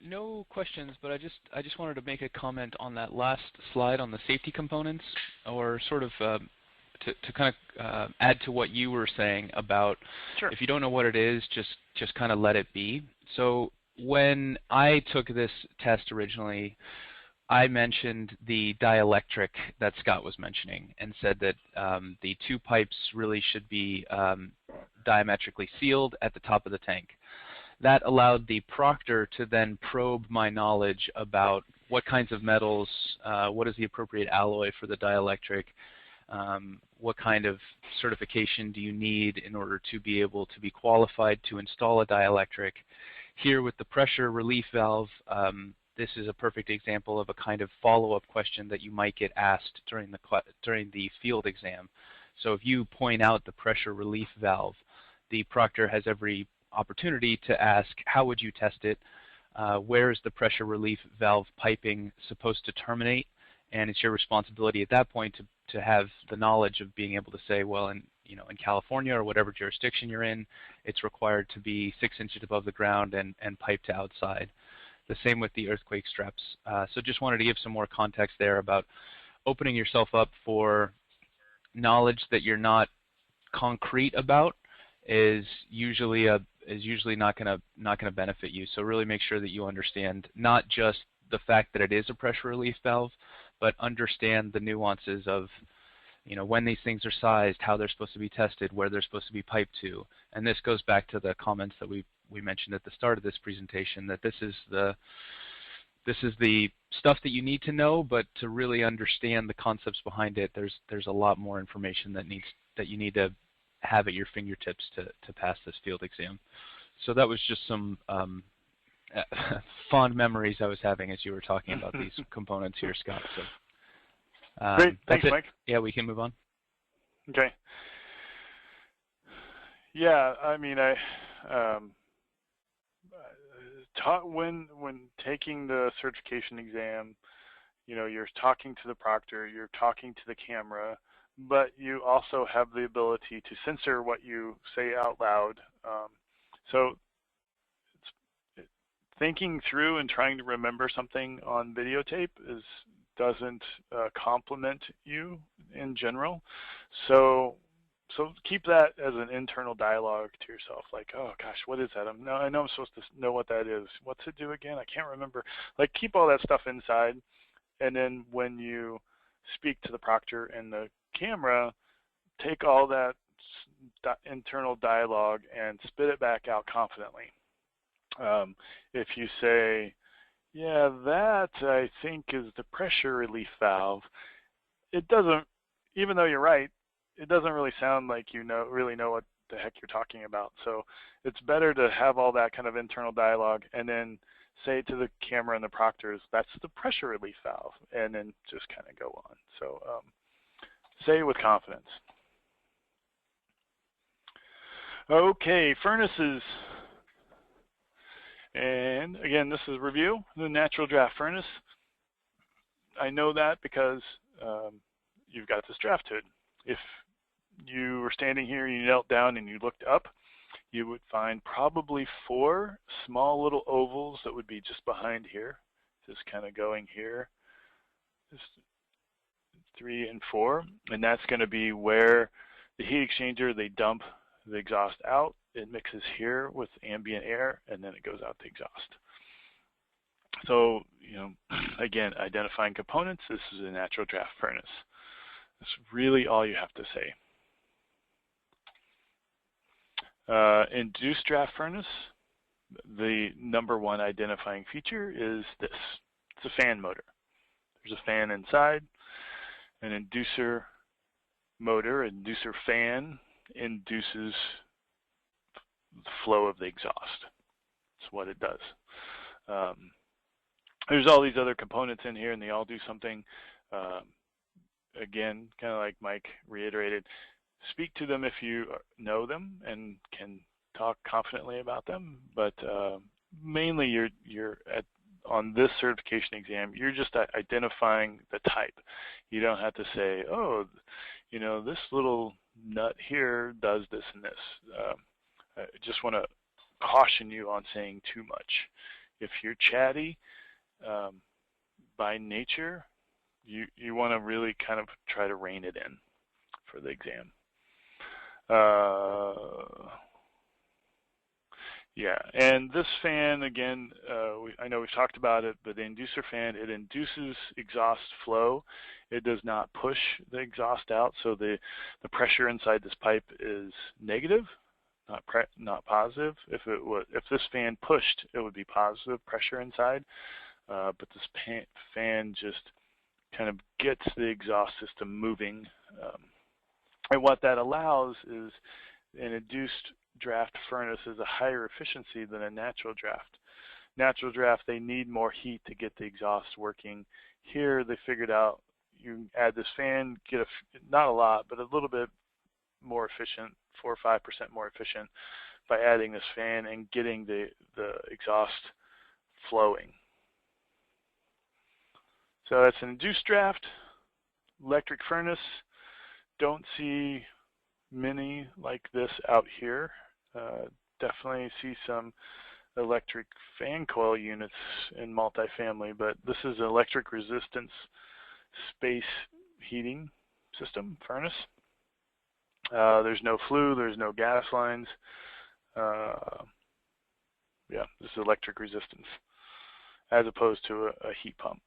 A: No questions, but I just wanted to make a comment on that last slide on the safety components, or sort of to kind of add to what you were saying about
B: Sure.
A: If you don't know what it is, just kind of let it be. So when I took this test originally, I mentioned the dielectric that Scott was mentioning and said that the two pipes really should be diametrically sealed at the top of the tank. That allowed the proctor to then probe my knowledge about what kinds of metals, what is the appropriate alloy for the dielectric, what kind of certification do you need in order to be able to be qualified to install a dielectric. Here with the pressure relief valve, this is a perfect example of a kind of follow-up question that you might get asked during the field exam. So if you point out the pressure relief valve, the proctor has every opportunity to ask, how would you test it? Where is the pressure relief valve piping supposed to terminate? And it's your responsibility at that point to have the knowledge of being able to say, well, in California or whatever jurisdiction you're in, it's required to be 6 inches above the ground and piped to outside. The same with the earthquake straps. So just wanted to give some more context there about opening yourself up for knowledge that you're not concrete about is usually not going to benefit you. So really make sure that you understand not just the fact that it is a pressure relief valve, but understand the nuances of when these things are sized, how they're supposed to be tested, where they're supposed to be piped to. And this goes back to the comments that we we mentioned at the start of this presentation, that this is the stuff that you need to know, but to really understand the concepts behind it, there's a lot more information that you need to have at your fingertips to pass this field exam. So that was just some fond memories I was having as you were talking about these components here, Scott. So,
B: great, thanks, Mike.
A: Yeah, we can move on.
B: Okay. Yeah, I mean, when taking the certification exam, you know, you're talking to the proctor, you're talking to the camera, but you also have the ability to censor what you say out loud. So thinking through and trying to remember something on videotape doesn't complement you in general. So keep that as an internal dialogue to yourself, like, oh gosh, what is that? I know I'm supposed to know what that is. What's it do again? I can't remember. Like, keep all that stuff inside, and then when you speak to the proctor and the camera, take all that internal dialogue and spit it back out confidently. If you say, yeah, that I think is the pressure relief valve, it doesn't, even though you're right, it doesn't really sound like you really know what the heck you're talking about. So it's better to have all that kind of internal dialogue and then say to the camera and the proctors, that's the pressure relief valve, and then just kind of go on. So say it with confidence. Okay, furnaces. And again, this is review, the natural draft furnace. I know that because you've got this draft hood. If you were standing here, you knelt down and you looked up, you would find probably 4 small little ovals that would be just behind here, just kind of going here, just 3 and 4, and that's going to be where the heat exchanger, they dump the exhaust out. It mixes here with ambient air, and then it goes out the exhaust. So, you know, again, identifying components, this is a natural draft furnace. That's really all you have to say. Induced draft furnace, the #1 identifying feature is this. It's a fan motor. There's a fan inside. An inducer motor, an inducer fan, induces the flow of the exhaust. That's what it does. There's all these other components in here, and they all do something. Again, kind of like Mike reiterated, speak to them if you know them and can talk confidently about them. But mainly, you're on this certification exam, you're just identifying the type. You don't have to say, oh, you know, this little nut here does this and this. I just want to caution you on saying too much. If you're chatty by nature, you want to really kind of try to rein it in for the exam. Yeah, and this fan, again, I know we've talked about it, but the inducer fan, it induces exhaust flow. It does not push the exhaust out, so the pressure inside this pipe is negative, not positive. If this fan pushed, it would be positive pressure inside, but this fan just kind of gets the exhaust system moving. And what that allows is an induced draft furnace is a higher efficiency than a natural draft. Natural draft, they need more heat to get the exhaust working. Here, they figured out you add this fan, get not a lot, but a little bit more efficient, 4 or 5% more efficient by adding this fan and getting the exhaust flowing. So that's an induced draft. Electric furnace, don't see many like this out here. Definitely see some electric fan coil units in multifamily, but this is an electric resistance space heating system furnace. There's no flue, there's no gas lines. Yeah, this is electric resistance as opposed to a heat pump.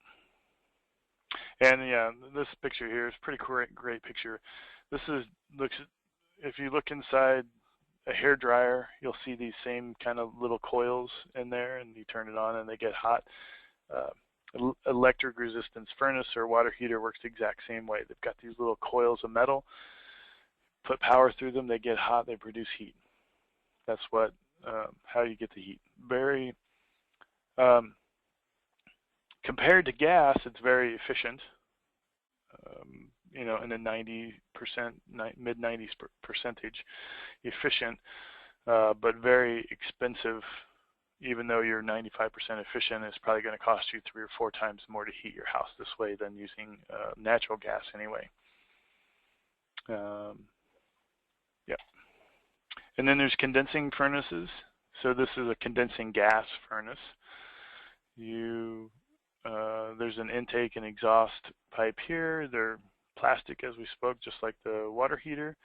B: And yeah, this picture here is pretty great picture. This is if you look inside a hair dryer, you'll see these same kind of little coils in there, and you turn it on and they get hot. Electric resistance furnace or water heater works the exact same way. They've got these little coils of metal, put power through them, they get hot, they produce heat. That's what how you get the heat. Very compared to gas, it's very efficient. You know, in the 90%, mid-90s percentage efficient, but very expensive. Even though you're 95% efficient, it's probably going to cost you 3 or 4 times more to heat your house this way than using natural gas anyway. Yeah. And then there's condensing furnaces. So this is a condensing gas furnace. There's an intake and exhaust pipe here. They're plastic, as we spoke, just like the water heater.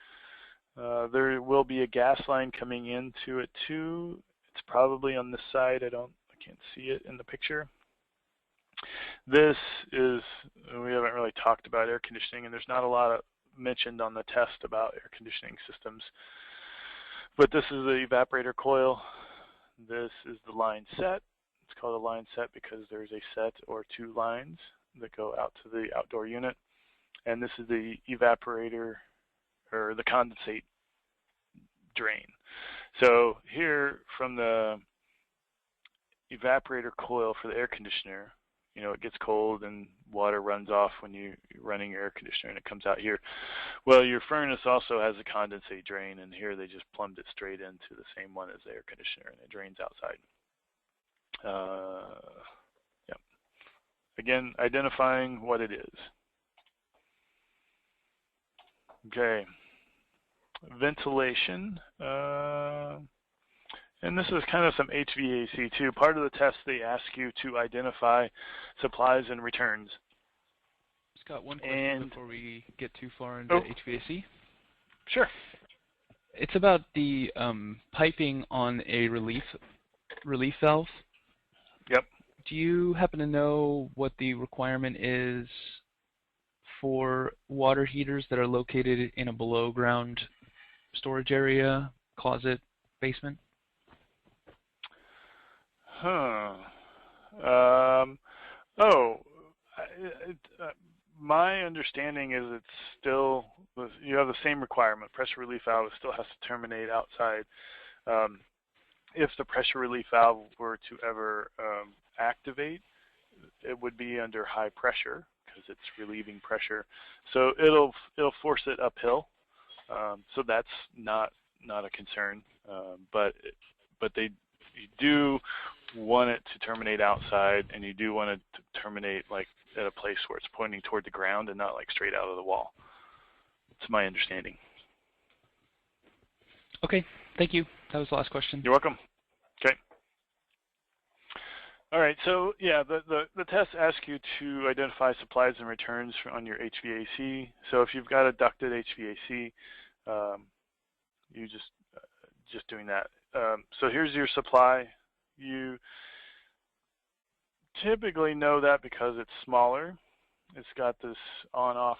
B: There will be a gas line coming into it too. It's probably on this side. I can't see it in the picture. This is, we haven't really talked about air conditioning, and there's not a lot mentioned on the test about air conditioning systems. But this is the evaporator coil. This is the line set. It's called a line set because there's a set or 2 lines that go out to the outdoor unit. And this is the evaporator, or the condensate drain. So here from the evaporator coil for the air conditioner, you know, it gets cold and water runs off when you're running your air conditioner and it comes out here. Well, your furnace also has a condensate drain, and here they just plumbed it straight into the same one as the air conditioner, and it drains outside. Yep. Again, identifying what it is. Okay. Ventilation. And this is kind of some HVAC too. Part of the test, they ask you to identify supplies and returns.
A: Just got one question before we get too far into HVAC.
B: Sure.
A: It's about the piping on a relief valve.
B: Yep.
A: Do you happen to know what the requirement is for water heaters that are located in a below ground storage area, closet, basement?
B: My understanding is it's still, you have the same requirement. Pressure relief valve still has to terminate outside. If the pressure relief valve were to ever activate, it would be under high pressure because it's relieving pressure. So it'll force it uphill. So that's not a concern. But you do want it to terminate outside, and you do want it to terminate like at a place where it's pointing toward the ground and not like straight out of the wall. That's my understanding.
A: Okay, thank you. That was the last question.
B: You're welcome. Okay. All right, so yeah, the test asks you to identify supplies and returns on your HVAC. So if you've got a ducted HVAC, you just doing that. So here's your supply. You typically know that because it's smaller. It's got this on-off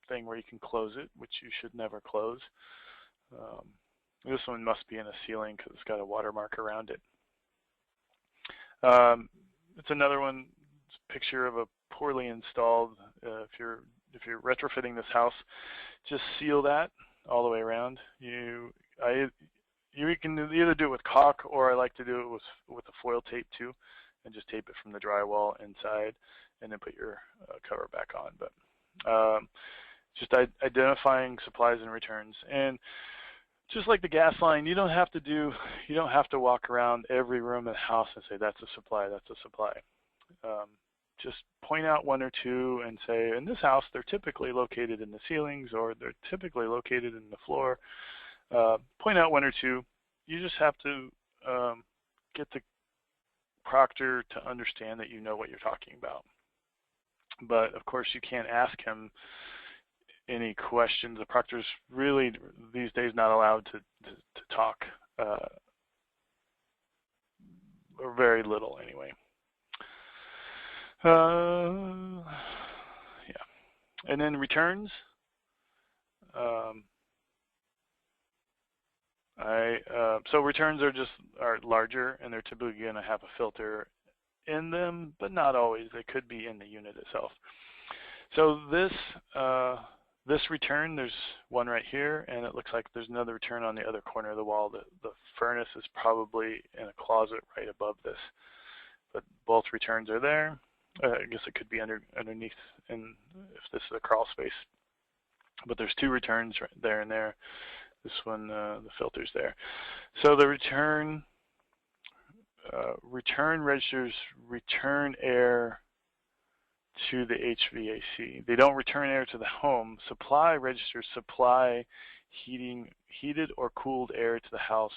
B: thing where you can close it, which you should never close. This one must be in a ceiling because it's got a watermark around it. It's another one, it's a picture of a poorly installed. If you're retrofitting this house, just seal that all the way around. You can either do it with caulk, or I like to do it with a foil tape too, and just tape it from the drywall inside, and then put your cover back on. But just identifying supplies and returns, and just like the gas line, you don't have to walk around every room in the house and say that's a supply, that's a supply. Just point out 1 or 2 and say, in this house, they're typically located in the ceilings, or they're typically located in the floor. Point out 1 or 2. You just have to get the proctor to understand that you know what you're talking about. But of course, you can't ask him any questions. The proctor's really these days not allowed to talk, or very little anyway. Yeah, and then returns. So returns are larger, and they're typically going to have a filter in them, but not always. They could be in the unit itself. So this return, there's one right here, and it looks like there's another return on the other corner of the wall. The furnace is probably in a closet right above this, but both returns are there. I guess it could be underneath, if this is a crawl space. But there's two returns right there and there. This one, the filter's there. So the return registers return air to the HVAC. They don't return air to the home. Supply registers supply heated or cooled air to the house.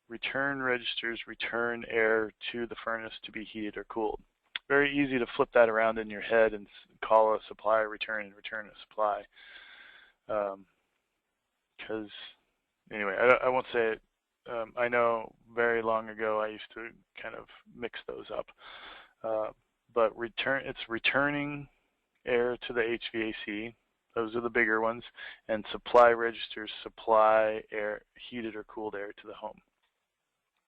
B: Return registers return air to the furnace to be heated or cooled. Very easy to flip that around in your head and call a supply a return and return a supply. Because anyway, I won't say it. I know very long ago I used to kind of mix those up. But it's returning air to the HVAC. Those are the bigger ones. And supply registers supply air, heated or cooled air to the home.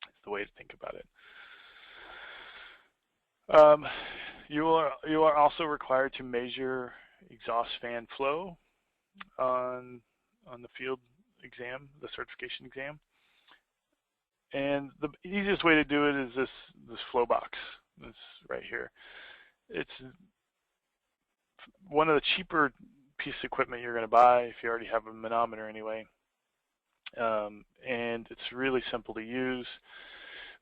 B: That's the way to think about it. You are also required to measure exhaust fan flow on the field exam, the certification exam. And the easiest way to do it is this flow box. This right here. It's one of the cheaper pieces of equipment you're going to buy if you already have a manometer anyway. And it's really simple to use.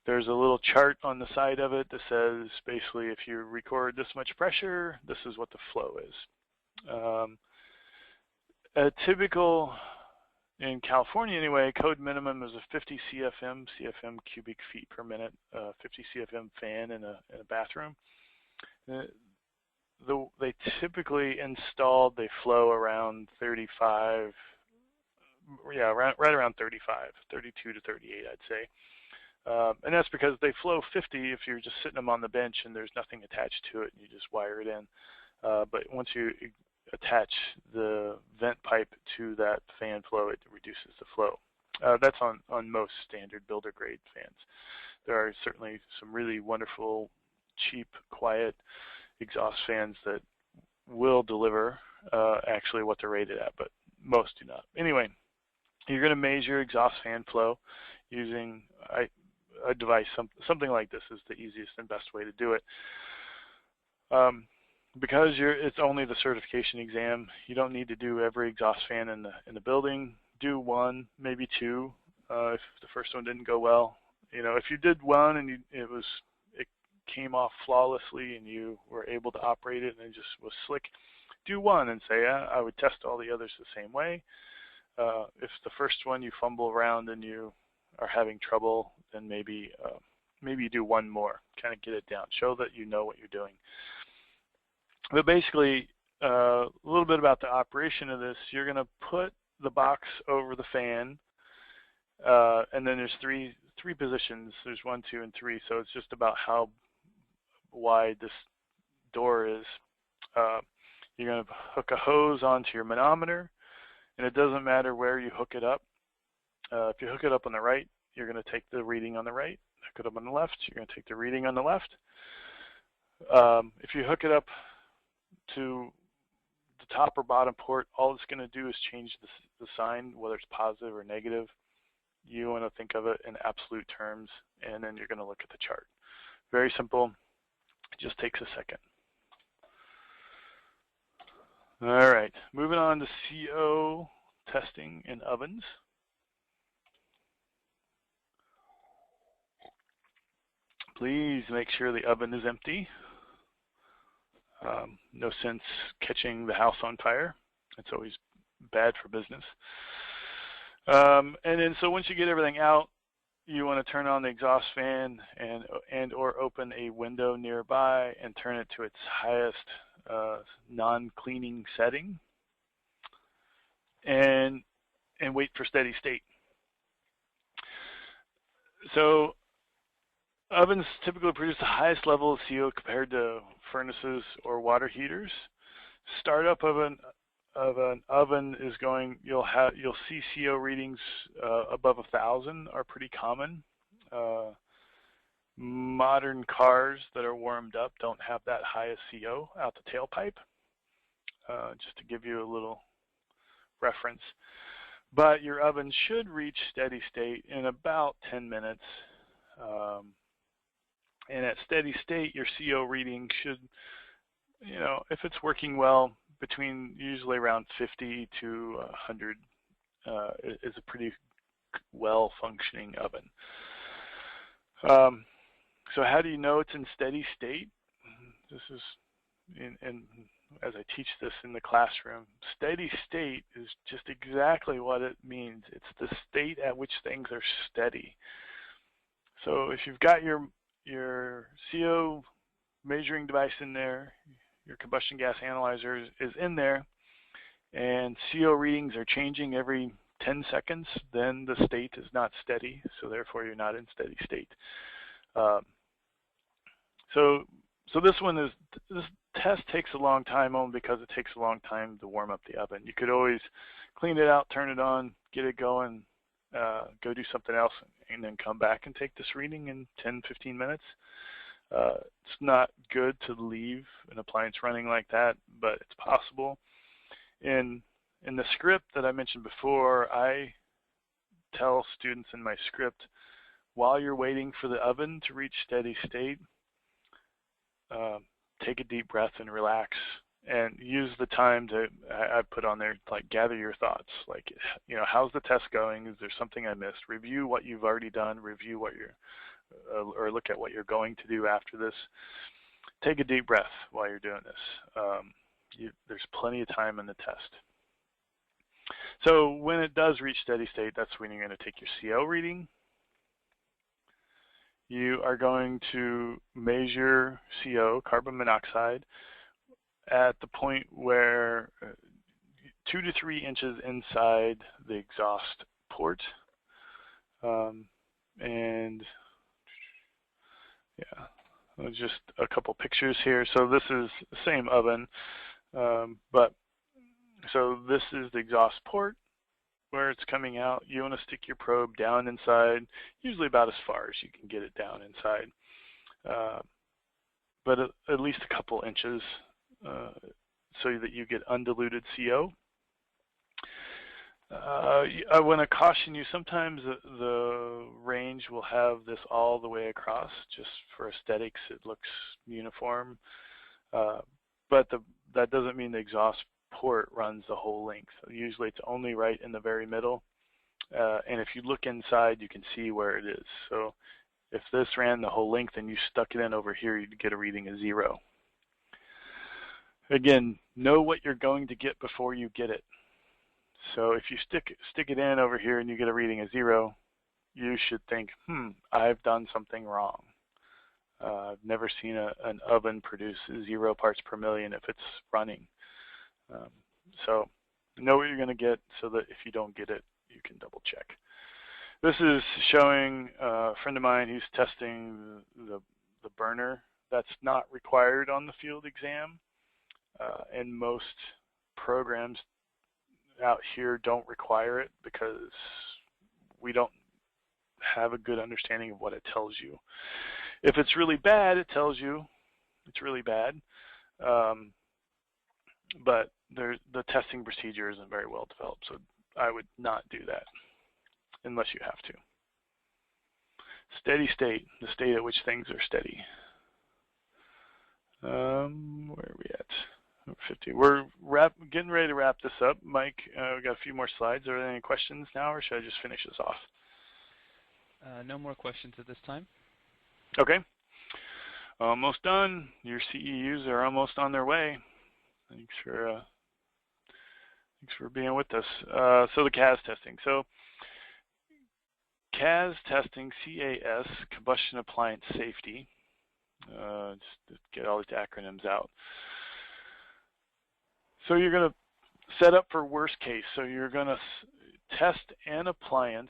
B: There's a little chart on the side of it that says basically if you record this much pressure, this is what the flow is. A typical, in California anyway, code minimum is a 50 CFM cubic feet per minute, 50 CFM fan in a bathroom. They typically installed, they flow around 35, right around 35, 32 to 38, I'd say. And that's because they flow 50 if you're just sitting them on the bench and there's nothing attached to it and you just wire it in. But once you attach the vent pipe to that fan flow, it reduces the flow. That's on most standard builder grade fans. There are certainly some really wonderful, cheap, quiet exhaust fans that will deliver actually what they're rated at, but most do not. Anyway, you're going to measure exhaust fan flow using a device, something like this is the easiest and best way to do it. Because it's only the certification exam, you don't need to do every exhaust fan in the building. Do one, maybe two, if the first one didn't go well. You know, if you did one and it came off flawlessly and you were able to operate it and it just was slick, do one and say, I would test all the others the same way. If the first one you fumble around and you are having trouble, then maybe you do one more, kind of get it down, show that you know what you're doing. But basically, a little bit about the operation of this. You're going to put the box over the fan, and then there's three positions. There's 1, 2, and 3. So it's just about how wide this door is. You're going to hook a hose onto your manometer, and it doesn't matter where you hook it up. If you hook it up on the right, you're going to take the reading on the right. Hook it up on the left, you're going to take the reading on the left. If you hook it up to the top or bottom port, all it's going to do is change the sign, whether it's positive or negative. You want to think of it in absolute terms, and then you're going to look at the chart. Very simple. It just takes a second. All right, moving on to CO testing in ovens. Please make sure the oven is empty. No sense catching the house on fire. It's always bad for business. And then so once you get everything out, you want to turn on the exhaust fan and or open a window nearby and turn it to its highest non-cleaning setting and wait for steady state. So ovens typically produce the highest level of CO compared to furnaces or water heaters. Startup of of an oven is going, you'll see CO readings above 1,000 are pretty common. Modern cars that are warmed up don't have that high a CO out the tailpipe, just to give you a little reference. But your oven should reach steady state in about 10 minutes. And at steady state, your CO reading should, if it's working well, between usually around 50 to 100 is a pretty well functioning oven. So how do you know it's in steady state? This is, and as I teach this in the classroom, steady state is just exactly what it means. It's the state at which things are steady. So if you've got your CO measuring device in there, your combustion gas analyzer is in there, and CO readings are changing every 10 seconds, then the state is not steady, so therefore you're not in steady state. So this test takes a long time only because it takes a long time to warm up the oven. You could always clean it out, turn it on, get it going, go do something else, and then come back and take this reading in 10-15 minutes. It's not good to leave an appliance running like that, but it's possible. In the script that I mentioned before, I tell students in my script, while you're waiting for the oven to reach steady state, take a deep breath and relax, and use the time to, I put on there, like, gather your thoughts. Like, how's the test going? Is there something I missed? Review what you've already done. Review what you're, or look at what you're going to do after this. Take a deep breath while you're doing this. There's plenty of time in the test. So when it does reach steady state, that's when you're going to take your CO reading. You are going to measure CO, carbon monoxide, at the point where 2 to 3 inches inside the exhaust port. And yeah, just a couple pictures here. So this is the same oven, so this is the exhaust port where it's coming out. You want to stick your probe down inside, usually about as far as you can get it down inside, but at least a couple inches so that you get undiluted CO. I want to caution you, sometimes the range will have this all the way across. Just for aesthetics, it looks uniform, but that doesn't mean the exhaust port runs the whole length. Usually it's only right in the very middle, and if you look inside, you can see where it is. So if this ran the whole length and you stuck it in over here, you'd get a reading of 0. Again, know what you're going to get before you get it. So if you stick it in over here and you get a reading of 0, you should think, I've done something wrong. I've never seen an oven produce 0 parts per million if it's running. So know what you're going to get so that if you don't get it, you can double check. This is showing a friend of mine who's testing the burner. That's not required on the field exam, and most programs out here don't require it because we don't have a good understanding of what it tells you. If it's really bad, it tells you it's really bad, but the testing procedure isn't very well developed, so I would not do that unless you have to. Steady state, the state at which things are steady. Where are we at? 50. We're getting ready to wrap this up. Mike, we've got a few more slides. Are there any questions now, or should I just finish this off?
A: No more questions at this time.
B: Okay. Almost done. Your CEUs are almost on their way. Thanks for being with us. So the CAS testing. So CAS testing, CAS, Combustion Appliance Safety. Just get all these acronyms out. So you're going to set up for worst case. So you're going to test an appliance.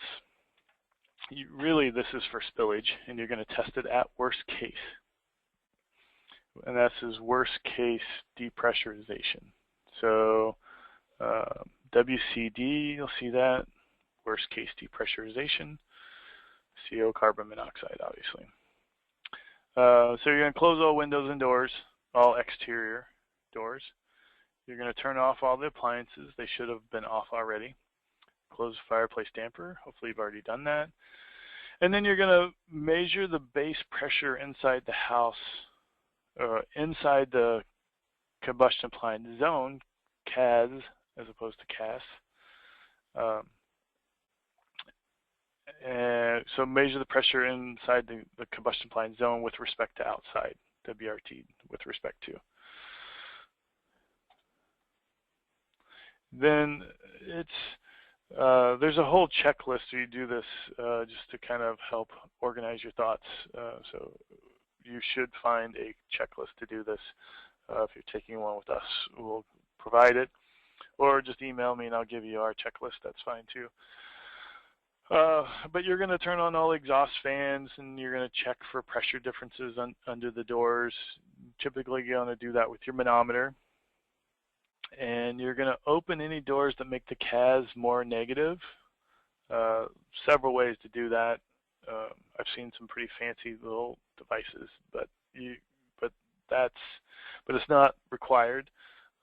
B: Really, this is for spillage, and you're going to test it at worst case. And that's his worst case depressurization. So WCD, you'll see that. Worst case depressurization. CO, carbon monoxide, obviously. So you're going to close all windows and doors, all exterior doors. You're going to turn off all the appliances. They should have been off already. Close the fireplace damper. Hopefully you've already done that. And then you're going to measure the base pressure inside the house, inside the combustion appliance zone, CAS as opposed to CAS. So measure the pressure inside the combustion appliance zone with respect to outside, WRT with respect to. Then there's a whole checklist where you do this just to kind of help organize your thoughts. So you should find a checklist to do this. If you're taking one with us, we'll provide it. Or just email me and I'll give you our checklist. That's fine too. But you're going to turn on all exhaust fans and you're going to check for pressure differences under the doors. Typically you're going to do that with your manometer. And you're going to open any doors that make the CAS more negative. Several ways to do that. I've seen some pretty fancy little devices, but it's not required.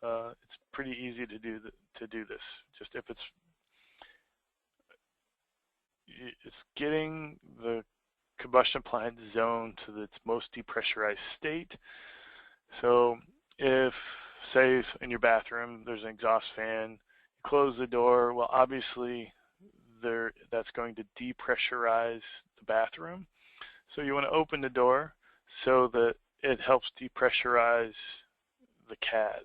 B: It's pretty easy to do this. Just if it's getting the combustion appliance zone to its most depressurized state. So if, say, in your bathroom there's an exhaust fan, you close the door, well obviously that's going to depressurize the bathroom. So you want to open the door so that it helps depressurize the CAS.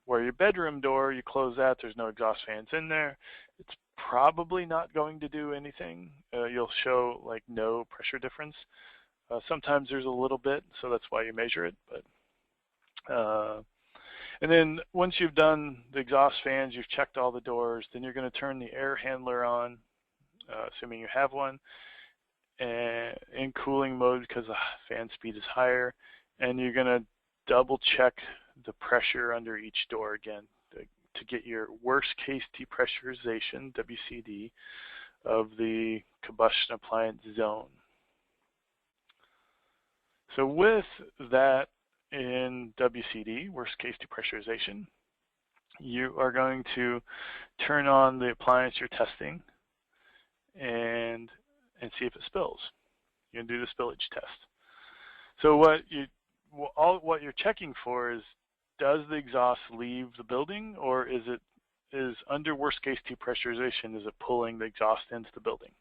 B: Where your bedroom door, you close that, there's no exhaust fans in there, it's probably not going to do anything. You'll show like no pressure difference. Sometimes there's a little bit, so that's why you measure it. But and then once you've done the exhaust fans, you've checked all the doors, then you're going to turn the air handler on, assuming you have one, and in cooling mode because the fan speed is higher, and you're going to double check the pressure under each door again to get your worst case depressurization, WCD, of the combustion appliance zone. So with that in WCD, worst case depressurization, you are going to turn on the appliance you're testing and see if it spills. You're going to do the spillage test. So what you're checking for is, does the exhaust leave the building, or is under worst case depressurization, is it pulling the exhaust into the building?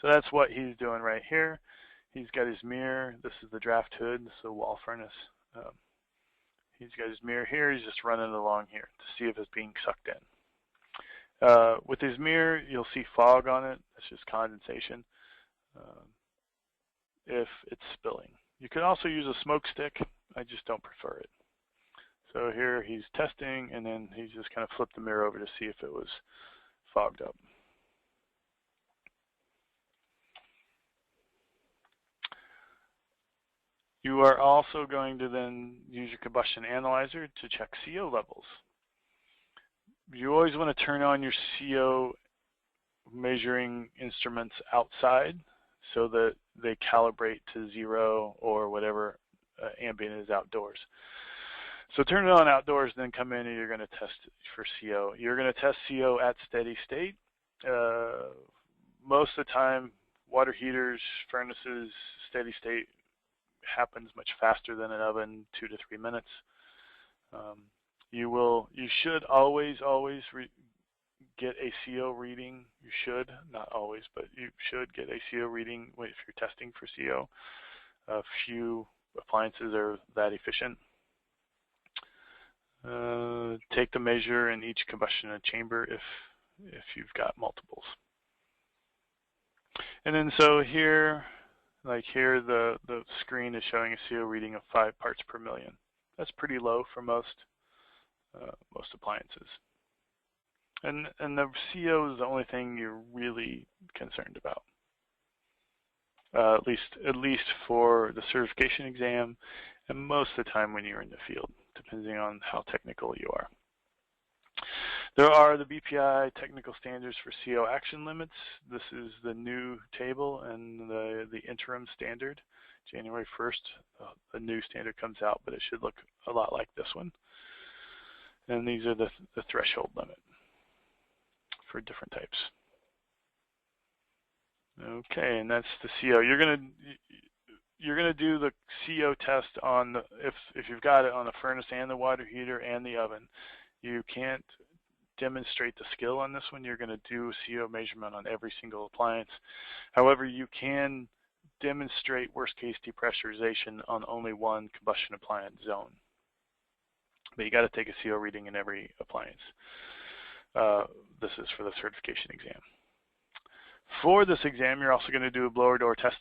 B: So that's what he's doing right here. He's got his mirror. This is the draft hood. This is the wall furnace. He's got his mirror here. He's just running along here to see if it's being sucked in. With his mirror, you'll see fog on it. That's just condensation if it's spilling. You can also use a smoke stick. I just don't prefer it. So here he's testing, and then he's just kind of flipped the mirror over to see if it was fogged up. You are also going to then use your combustion analyzer to check CO levels. You always want to turn on your CO measuring instruments outside so that they calibrate to 0 or whatever ambient is outdoors. So turn it on outdoors, then come in and you're going to test for CO. You're going to test CO at steady state. Most of the time, water heaters, furnaces, steady state happens much faster than an oven, 2 to 3 minutes. You should always get a CO reading. You should, not always, but you should get a CO reading if you're testing for CO. Few appliances are that efficient. Take the measure in each combustion chamber if you've got multiples. And then so here, like here, the screen is showing a CO reading of 5 parts per million. That's pretty low for most appliances. And the CO is the only thing you're really concerned about. At least for the certification exam, and most of the time when you're in the field, depending on how technical you are. There are the BPI technical standards for CO action limits. This is the new table and the interim standard. January 1st, a new standard comes out, but it should look a lot like this one. And these are the threshold limit for different types. Okay, and that's the CO. You're gonna do the CO test on the, if you've got it on the furnace and the water heater and the oven. You can't demonstrate the skill on this one. You're going to do a CO measurement on every single appliance. However, you can demonstrate worst case depressurization on only one combustion appliance zone. But you got to take a CO reading in every appliance. This is for the certification exam. For this exam, you're also going to do a blower door test.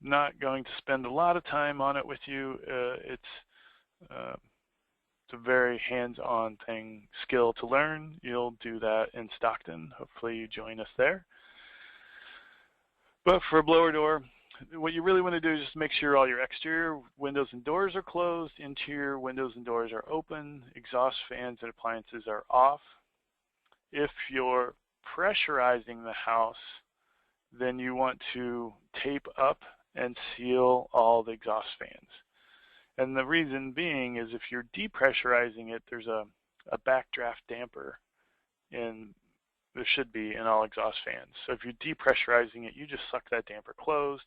B: Not going to spend a lot of time on it with you. It's a very hands-on thing, skill to learn. You'll do that in Stockton. Hopefully you join us there. But for a blower door, what you really want to do is just make sure all your exterior windows and doors are closed, interior windows and doors are open, exhaust fans and appliances are off. If you're pressurizing the house, then you want to tape up and seal all the exhaust fans. And the reason being is if you're depressurizing it, there's a backdraft damper there should be in all exhaust fans. So if you're depressurizing it, you just suck that damper closed.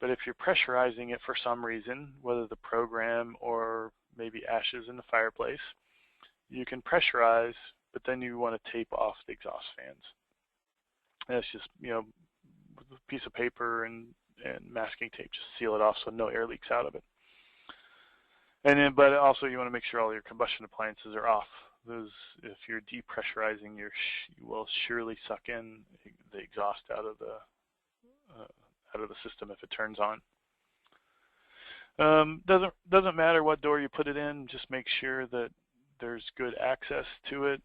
B: But if you're pressurizing it for some reason, whether the program or maybe ashes in the fireplace, you can pressurize, but then you want to tape off the exhaust fans. And it's just, with a piece of paper and masking tape, just seal it off so no air leaks out of it. And then, but also you want to make sure all your combustion appliances are off. If you're depressurizing, you will surely suck in the exhaust out of the system if it turns on. Doesn't matter what door you put it in. Just make sure that there's good access to it.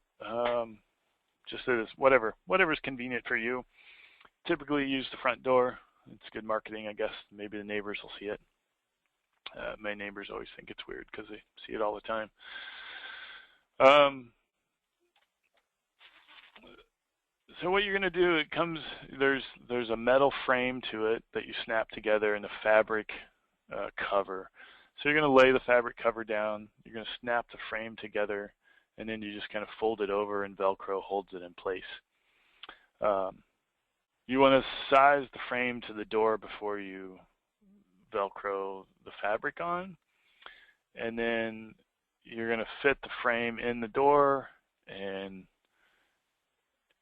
B: Just as whatever's convenient for you. Typically use the front door. It's good marketing, I guess. Maybe the neighbors will see it. My neighbors always think it's weird because they see it all the time. So what you're going to do, there's a metal frame to it that you snap together in the fabric cover. So you're going to lay the fabric cover down. You're going to snap the frame together, and then you just kind of fold it over, and Velcro holds it in place. You want to size the frame to the door before you Velcro the fabric on, and then you're going to fit the frame in the door, and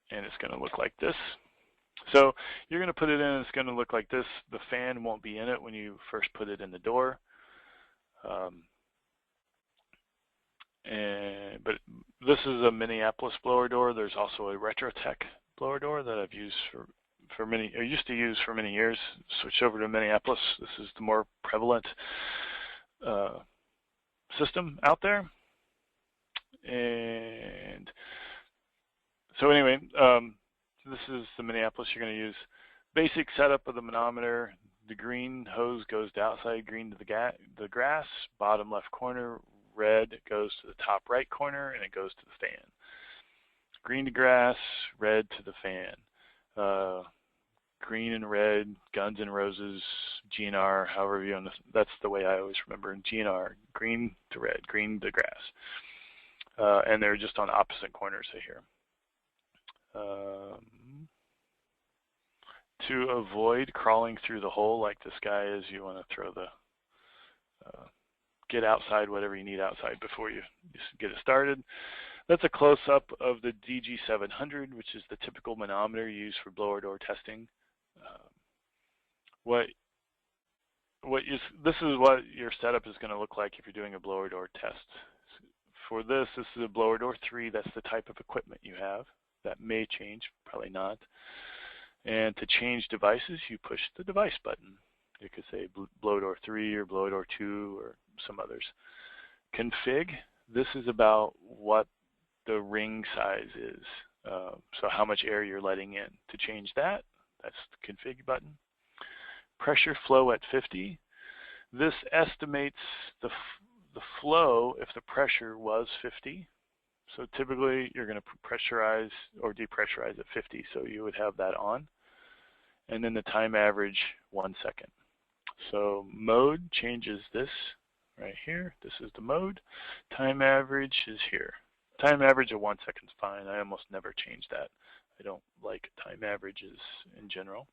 B: it's going to look like this. So you're going to put it in, and it's going to look like this. The fan won't be in it when you first put it in the door. But this is a Minneapolis blower door. There's also a Retrotech blower door that I've used used to use for many years. Switched over to Minneapolis. This is the more prevalent system out there. And so anyway, this is the Minneapolis you're going to use. Basic setup of the manometer. The green hose goes to outside, green to the grass, bottom left corner, red goes to the top right corner, and it goes to the fan. Green to grass, red to the fan. Green and red, Guns N' Roses, GNR, however you want to, that's the way I always remember. GNR, green to red, green to grass. And they're just on opposite corners here. To avoid crawling through the hole like this guy is, you want to throw get outside whatever you need outside before you get it started. That's a close-up of the DG700, which is the typical manometer used for blower door testing. This is what your setup is going to look like if you're doing a blower door test. For this is a blower door 3. That's the type of equipment you have. That may change, probably not. And to change devices, you push the device button. You could say blower door 3 or blower door 2 or some others. Config, this is about what the ring size is. So how much air you're letting in. To change that, that's the config button. Pressure flow at 50. This estimates the flow if the pressure was 50. So typically you're going to pressurize or depressurize at 50, so you would have that on. And then the time average, 1 second. So mode changes this right here. This is the mode. Time average is here. Time average of 1 second is fine. I almost never change that. I don't like time averages in general.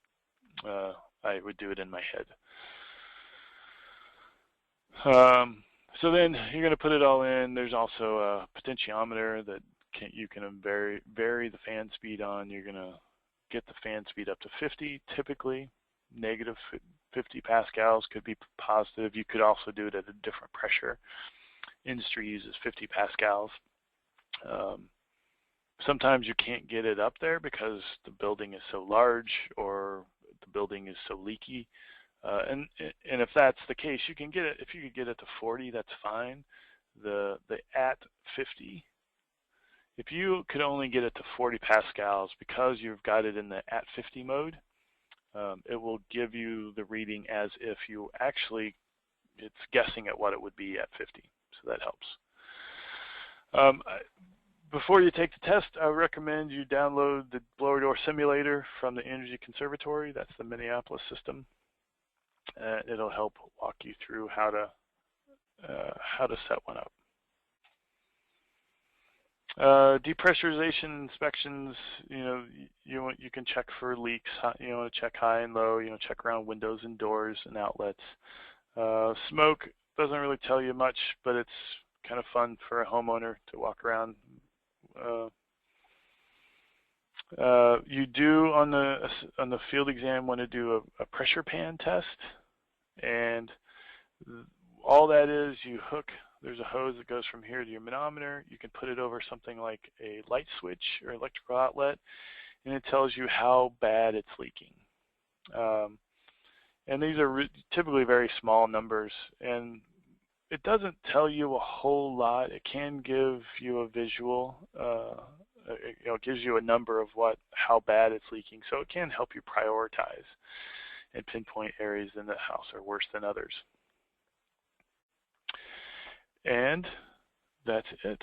B: I would do it in my head. So then you're going to put it all in. There's also a potentiometer that you can vary the fan speed on. You're going to get the fan speed up to 50, typically. Negative 50 pascals could be positive. You could also do it at a different pressure. Industry uses 50 pascals. Sometimes you can't get it up there because the building is so large or the building is so leaky. And if that's the case, you can get it. If you could get it to 40, that's fine. The at 50, if you could only get it to 40 pascals because you've got it in the at 50 mode, it will give you the reading as if you actually, it's guessing at what it would be at 50. So that helps. Before you take the test, I recommend you download the blower door simulator from the Energy Conservatory. That's the Minneapolis system. It'll help walk you through how to set one up. Depressurization inspections, you can check for leaks. You want to check high and low. Check around windows and doors and outlets. Smoke doesn't really tell you much, but it's kind of fun for a homeowner to walk around. You do on the field exam want to do a pressure pan test, and all that is you hook. There's a hose that goes from here to your manometer. You can put it over something like a light switch or electrical outlet, and it tells you how bad it's leaking. And these are typically very small numbers, and it doesn't tell you a whole lot. It can give you a visual. It gives you a number of how bad it's leaking, so it can help you prioritize and pinpoint areas in the house are worse than others. And that's it.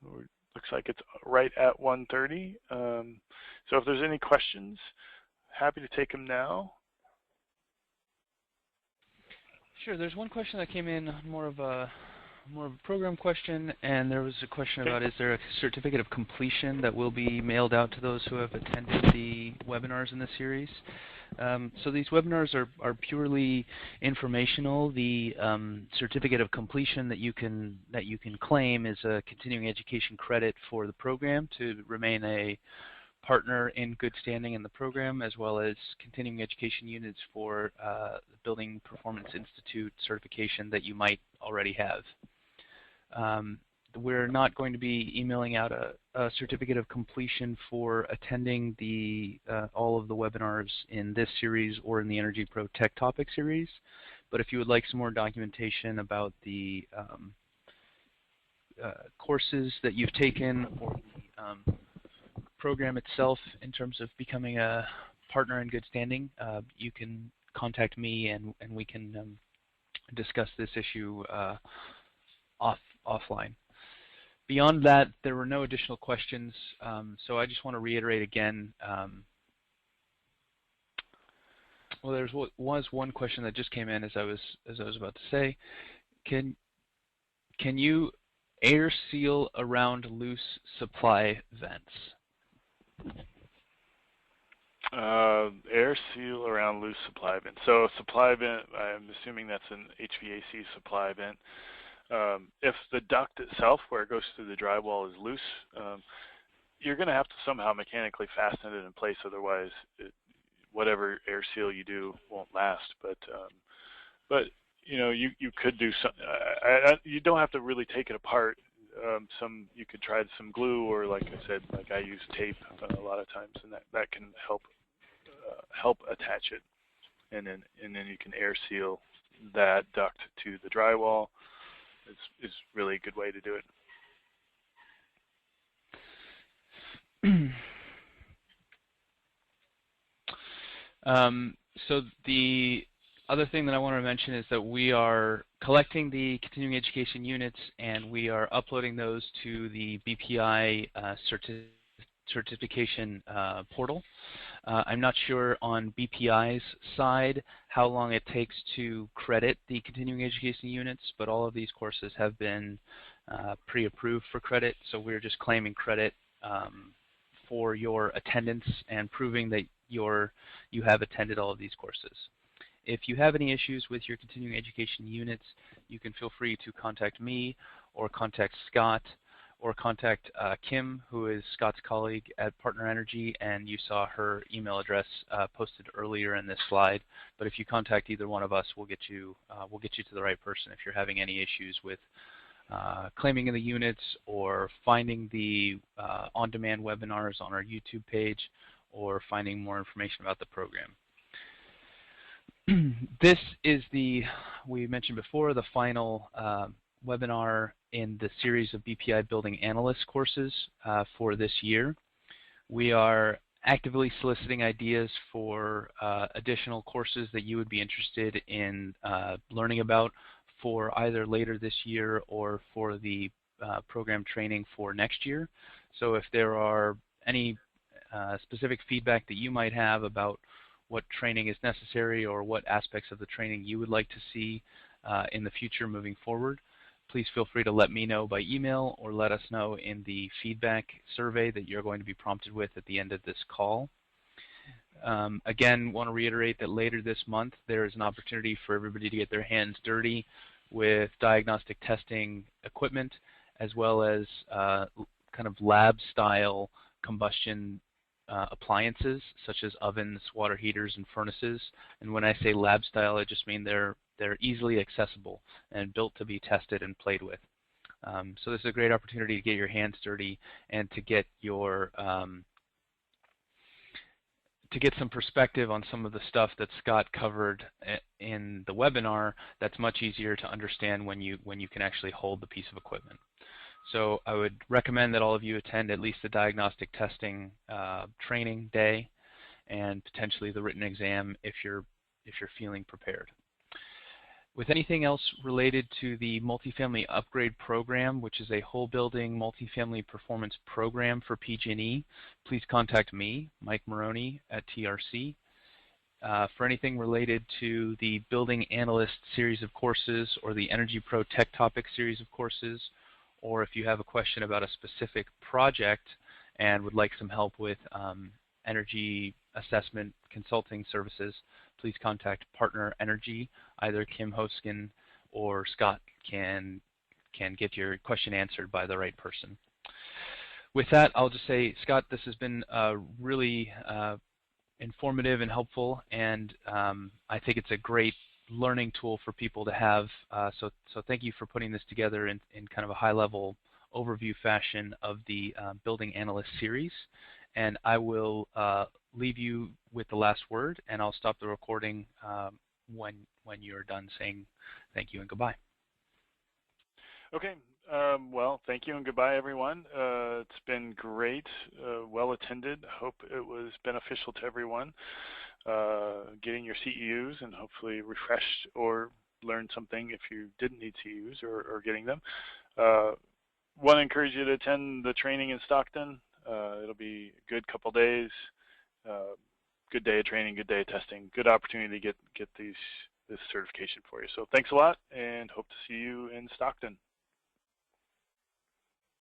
B: Looks like it's right at 1:30. So if there's any questions, happy to take them now.
A: Sure. There's one question that came in, more of a program question, and there was a question about, is there a certificate of completion that will be mailed out to those who have attended the webinars in the series? So these webinars are purely informational. The certificate of completion that you can claim is a continuing education credit for the program to remain a partner in good standing in the program, as well as continuing education units for the Building Performance Institute certification that you might already have. We're not going to be emailing out a certificate of completion for attending all of the webinars in this series or in the EnergyPro Tech Topic series. But if you would like some more documentation about the courses that you've taken or the program itself in terms of becoming a partner in good standing, you can contact me and we can discuss this issue offline. Beyond that, there were no additional questions, so I just want to reiterate again. Well, there was one question that just came in as I was about to say. Can you air seal around loose supply vents?
B: Air seal around loose supply vent. So a supply vent, I'm assuming that's an HVAC supply vent. If the duct itself, where it goes through the drywall, is loose, you're going to have to somehow mechanically fasten it in place. Otherwise, whatever air seal you do won't last. But you could do some. You don't have to really take it apart. You could try some glue, or like I said, like I use tape a lot of times, and that can help attach it, and then you can air seal that duct to the drywall. Is really a good way to do it.
A: So the other thing that I want to mention is that we are collecting the continuing education units and we are uploading those to the BPI certification portal. I'm not sure on BPI's side how long it takes to credit the continuing education units, but all of these courses have been pre-approved for credit, so we're just claiming credit for your attendance and proving that you have attended all of these courses. If you have any issues with your continuing education units, you can feel free to contact me or contact Scott or contact Kim, who is Scott's colleague at Partner Energy, and you saw her email address posted earlier in this slide. But if you contact either one of us, we'll get you to the right person if you're having any issues with claiming the units or finding the on-demand webinars on our YouTube page or finding more information about the program. This is we mentioned before, the final webinar in the series of BPI Building Analyst courses for this year. We are actively soliciting ideas for additional courses that you would be interested in learning about for either later this year or for the program training for next year. So if there are any specific feedback that you might have about what training is necessary or what aspects of the training you would like to see in the future moving forward, please feel free to let me know by email or let us know in the feedback survey that you're going to be prompted with at the end of this call. Again, want to reiterate that later this month there is an opportunity for everybody to get their hands dirty with diagnostic testing equipment as well as kind of lab-style combustion appliances such as ovens, water heaters, and furnaces. And when I say lab style, I just mean they're easily accessible and built to be tested and played with. So this is a great opportunity to get your hands dirty and to get your to get some perspective on some of the stuff that Scott covered in the webinar that's much easier to understand when you can actually hold the piece of equipment. So I would recommend that all of you attend at least the diagnostic testing training day and potentially the written exam if you're feeling prepared. With anything else related to the multifamily upgrade program, which is a whole building multifamily performance program for PG&E, please contact me, Mike Maroney at TRC. For anything related to the Building Analyst series of courses or the EnergyPro Tech Topic series of courses, or if you have a question about a specific project and would like some help with energy assessment consulting services, please contact Partner Energy. Either Kim Hoskin or Scott can get your question answered by the right person. With that, I'll just say, Scott, this has been really informative and helpful, and I think it's a great learning tool for people to have. So thank you for putting this together in kind of a high-level overview fashion of the Building Analyst series. And I will leave you with the last word, and I'll stop the recording when you're done saying thank you and goodbye.
B: Okay. Well, thank you and goodbye, everyone. It's been great, well attended. Hope it was beneficial to everyone. Getting your CEUs and hopefully refreshed or learned something if you didn't need CEUs or getting them. Want to encourage you to attend the training in Stockton. It'll be a good couple days. Good day of training, good day of testing, good opportunity to get this certification for you. So thanks a lot and hope to see you in Stockton.